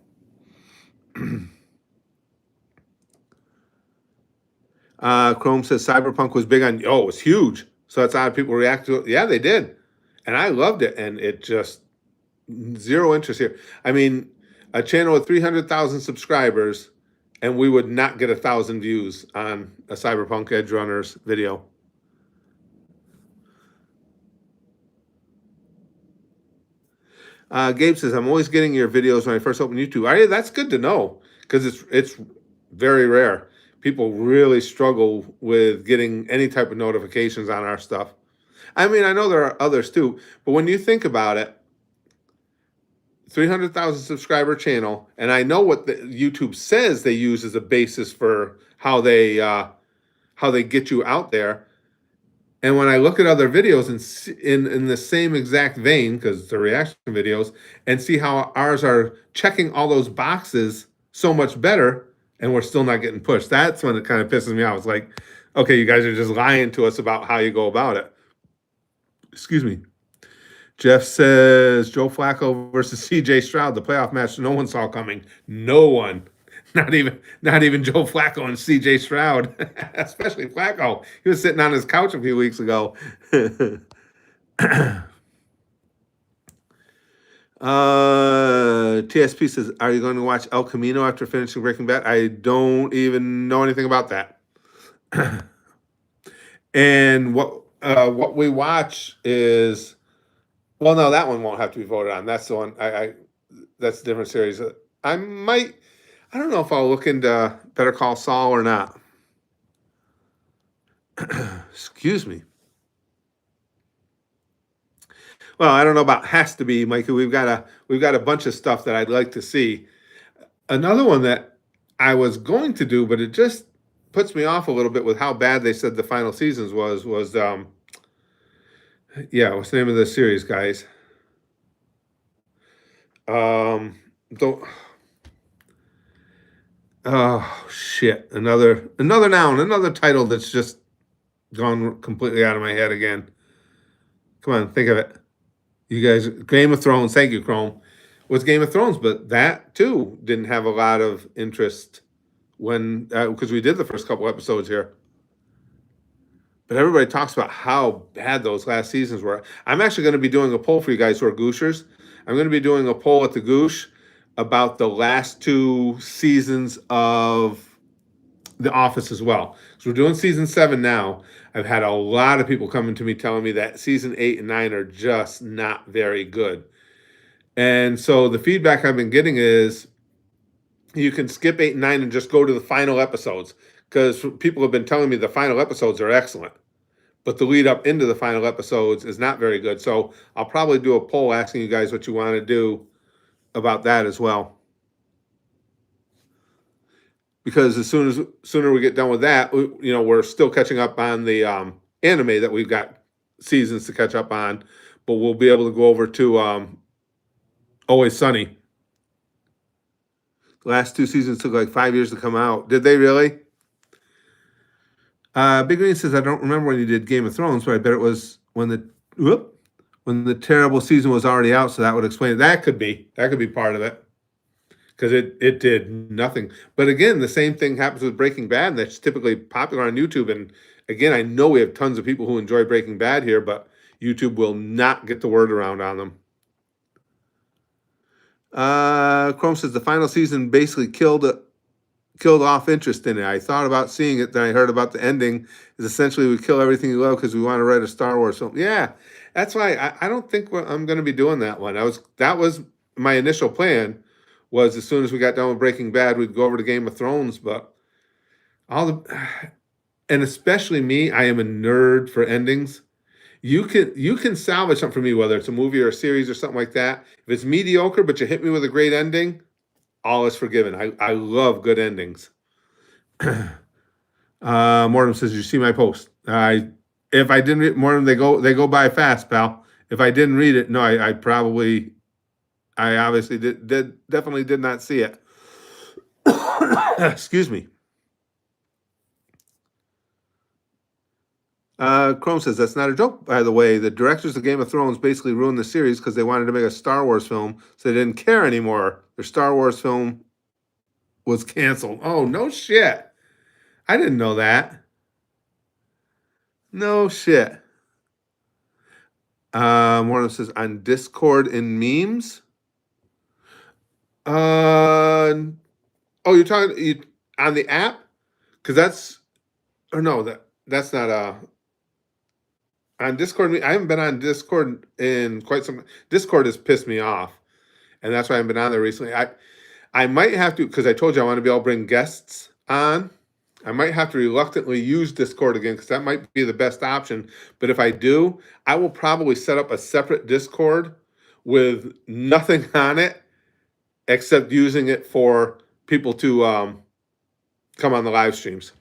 Chrome says Cyberpunk was big on. Oh, it was huge. So that's how people react to it. Yeah, they did, and I loved it. And it just zero interest here. I mean, a channel with 300,000 subscribers, and we would not get 1,000 views on a Cyberpunk Edge Runners video. Gabe says, I'm always getting your videos when I first open YouTube. That's good to know because it's very rare. People really struggle with getting any type of notifications on our stuff. I mean, I know there are others too, but when you think about it, 300,000 subscriber channel, and I know what the YouTube says they use as a basis for how they get you out there. And when I look at other videos in the same exact vein, because they're reaction videos, and see how ours are checking all those boxes so much better, and we're still not getting pushed, that's when it kind of pisses me off. It's like, okay, you guys are just lying to us about how you go about it. Excuse me. Jeff says Joe Flacco versus C.J. Stroud, the playoff match no one saw coming. No one. Not even Joe Flacco and C.J. Stroud, especially Flacco. He was sitting on his couch a few weeks ago. TSP says, "Are you going to watch El Camino after finishing Breaking Bad?" I don't even know anything about that. And what we watch is, well, no, that one won't have to be voted on. That's the one. That's a different series. I don't know if I'll look into Better Call Saul or not. Excuse me. Well, I don't know about has to be, Mikey. We've got a bunch of stuff that I'd like to see. Another one that I was going to do, but it just puts me off a little bit with how bad they said the final seasons was what's the name of the series, guys? Don't. Oh shit! Another title that's just gone completely out of my head again. Come on, think of it. You guys, Game of Thrones. Thank you, Chrome. Was Game of Thrones, but that too didn't have a lot of interest when because we did the first couple episodes here. But everybody talks about how bad those last seasons were. I'm actually going to be doing a poll for you guys who are Gooshers. I'm going to be doing a poll at the Goosh about the last 2 seasons of The Office as well. So we're doing season 7 now. I've had a lot of people coming to me telling me that season 8 and 9 are just not very good. And so the feedback I've been getting is you can skip 8 and 9 and just go to the final episodes because people have been telling me the final episodes are excellent. but the lead up into the final episodes is not very good. So I'll probably do a poll asking you guys what you want to do about that as well. Because sooner we get done with that, we're still catching up on the anime that we've got seasons to catch up on, but we'll be able to go over to Always Sunny. The last 2 seasons took like 5 years to come out. Did they really? Big Green says, I don't remember when you did Game of Thrones, but I bet it was when the terrible season was already out, so that would explain it. That could be part of it. Because it did nothing. But again, the same thing happens with Breaking Bad. That's typically popular on YouTube. And again, I know we have tons of people who enjoy Breaking Bad here, but YouTube will not get the word around on them. Chrome says the final season basically killed off interest in it. I thought about seeing it, then I heard about the ending. Is essentially we kill everything you love because we want to write a Star Wars film. Yeah, that's why I don't think I'm going to be doing that one. That was my initial plan. Was as soon as we got done with Breaking Bad, we'd go over to Game of Thrones. But and especially me, I am a nerd for endings. You can salvage something for me, whether it's a movie or a series or something like that. If it's mediocre, but you hit me with a great ending, all is forgiven. I love good endings. Mortem says, "You see my post?" If I didn't read Mortem, they go by fast, pal. If I didn't read it, no, I obviously definitely did not see it. Excuse me. Chrome says, that's not a joke, by the way. The directors of Game of Thrones basically ruined the series because they wanted to make a Star Wars film, so they didn't care anymore. Their Star Wars film was canceled. Oh, no shit. I didn't know that. No shit. One of them says, on Discord in memes? You're talking on the app? Because that's not on Discord. I haven't been on Discord in quite some. Discord has pissed me off, and that's why I haven't been on there recently. I might have to, because I told you I want to be able to bring guests on. I might have to reluctantly use Discord again because that might be the best option. But if I do, I will probably set up a separate Discord with nothing on it except using it for people to come on the live streams.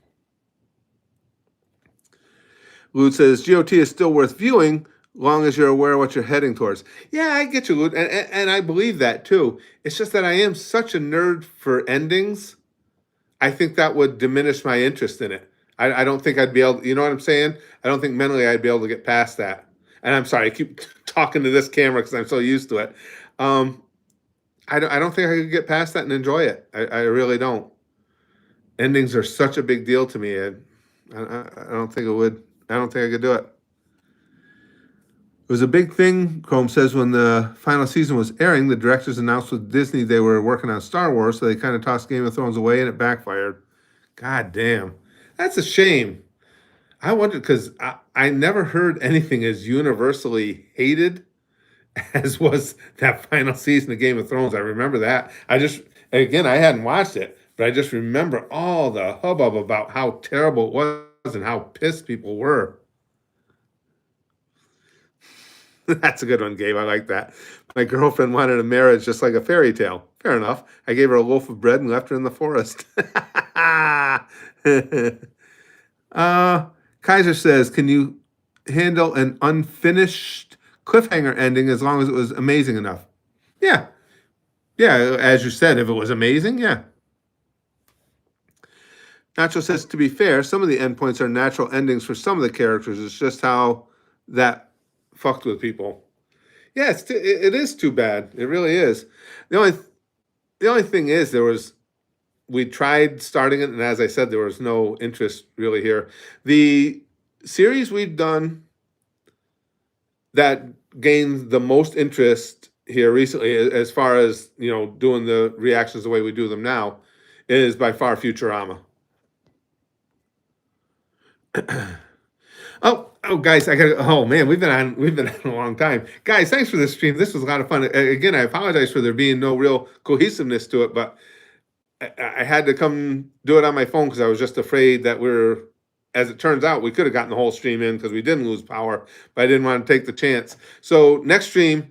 Lud says, GOT is still worth viewing long as you're aware of what you're heading towards. Yeah, I get you, Lud, and I believe that too. It's just that I am such a nerd for endings. I think that would diminish my interest in it. I don't think I'd be able, you know what I'm saying? I don't think mentally I'd be able to get past that. And I'm sorry, I keep talking to this camera because I'm so used to it. I don't think I could get past that and enjoy it. I really don't. Endings are such a big deal to me. I don't think it would. I don't think I could do it. It was a big thing, Chrome says, when the final season was airing, the directors announced with Disney they were working on Star Wars, so they kind of tossed Game of Thrones away and it backfired. God damn. That's a shame. I wonder, because I never heard anything as universally hated as was that final season of Game of Thrones. I remember that. I hadn't watched it, but I just remember all the hubbub about how terrible it was and how pissed people were. That's a good one, Gabe. I like that. My girlfriend wanted a marriage just like a fairy tale. Fair enough. I gave her a loaf of bread and left her in the forest. Kaiser says, can you handle an unfinished cliffhanger ending as long as it was amazing enough? Yeah. Yeah, as you said, if it was amazing, yeah. Nacho says, to be fair, some of the endpoints are natural endings for some of the characters. It's just how that fucked with people. Yeah, it is too bad. It really is. The only thing is we tried starting it, and as I said, there was no interest really here. The series we've done that gained the most interest here recently, as far as doing the reactions the way we do them now, is by far Futurama. Oh, guys, oh man, we've been on a long time. Guys, thanks for this stream. This was a lot of fun. Again, I apologize for there being no real cohesiveness to it, but I had to come do it on my phone because I was just afraid that we're as it turns out, we could have gotten the whole stream in because we didn't lose power, but I didn't want to take the chance. So next stream,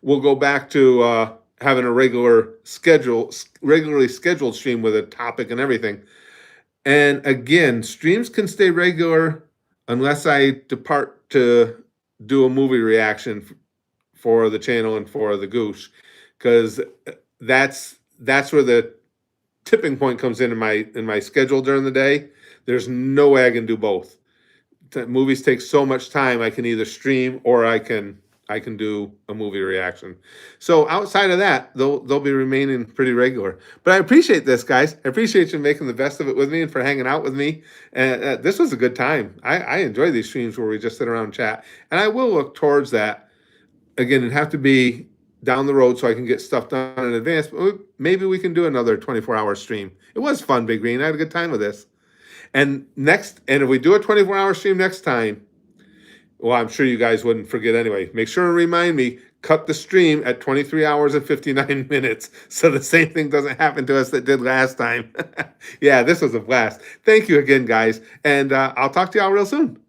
we'll go back to having a regularly scheduled stream with a topic and everything. And again, streams can stay regular unless I depart to do a movie reaction for the channel and for the Goosh, because that's where the tipping point comes in my schedule during the day. There's no way I can do both. Movies take so much time. I can either stream or I can do a movie reaction. So outside of that, they'll be remaining pretty regular. But I appreciate this, guys. I appreciate you making the best of it with me and for hanging out with me. And this was a good time. I enjoy these streams where we just sit around and chat. And I will look towards that. Again, it'd have to be down the road so I can get stuff done in advance. But maybe we can do another 24-hour stream. It was fun, Big Green. I had a good time with this. And if we do a 24-hour stream next time, well, I'm sure you guys wouldn't forget anyway. Make sure and remind me, cut the stream at 23 hours and 59 minutes so the same thing doesn't happen to us that did last time. Yeah, this was a blast. Thank you again, guys. And I'll talk to y'all real soon.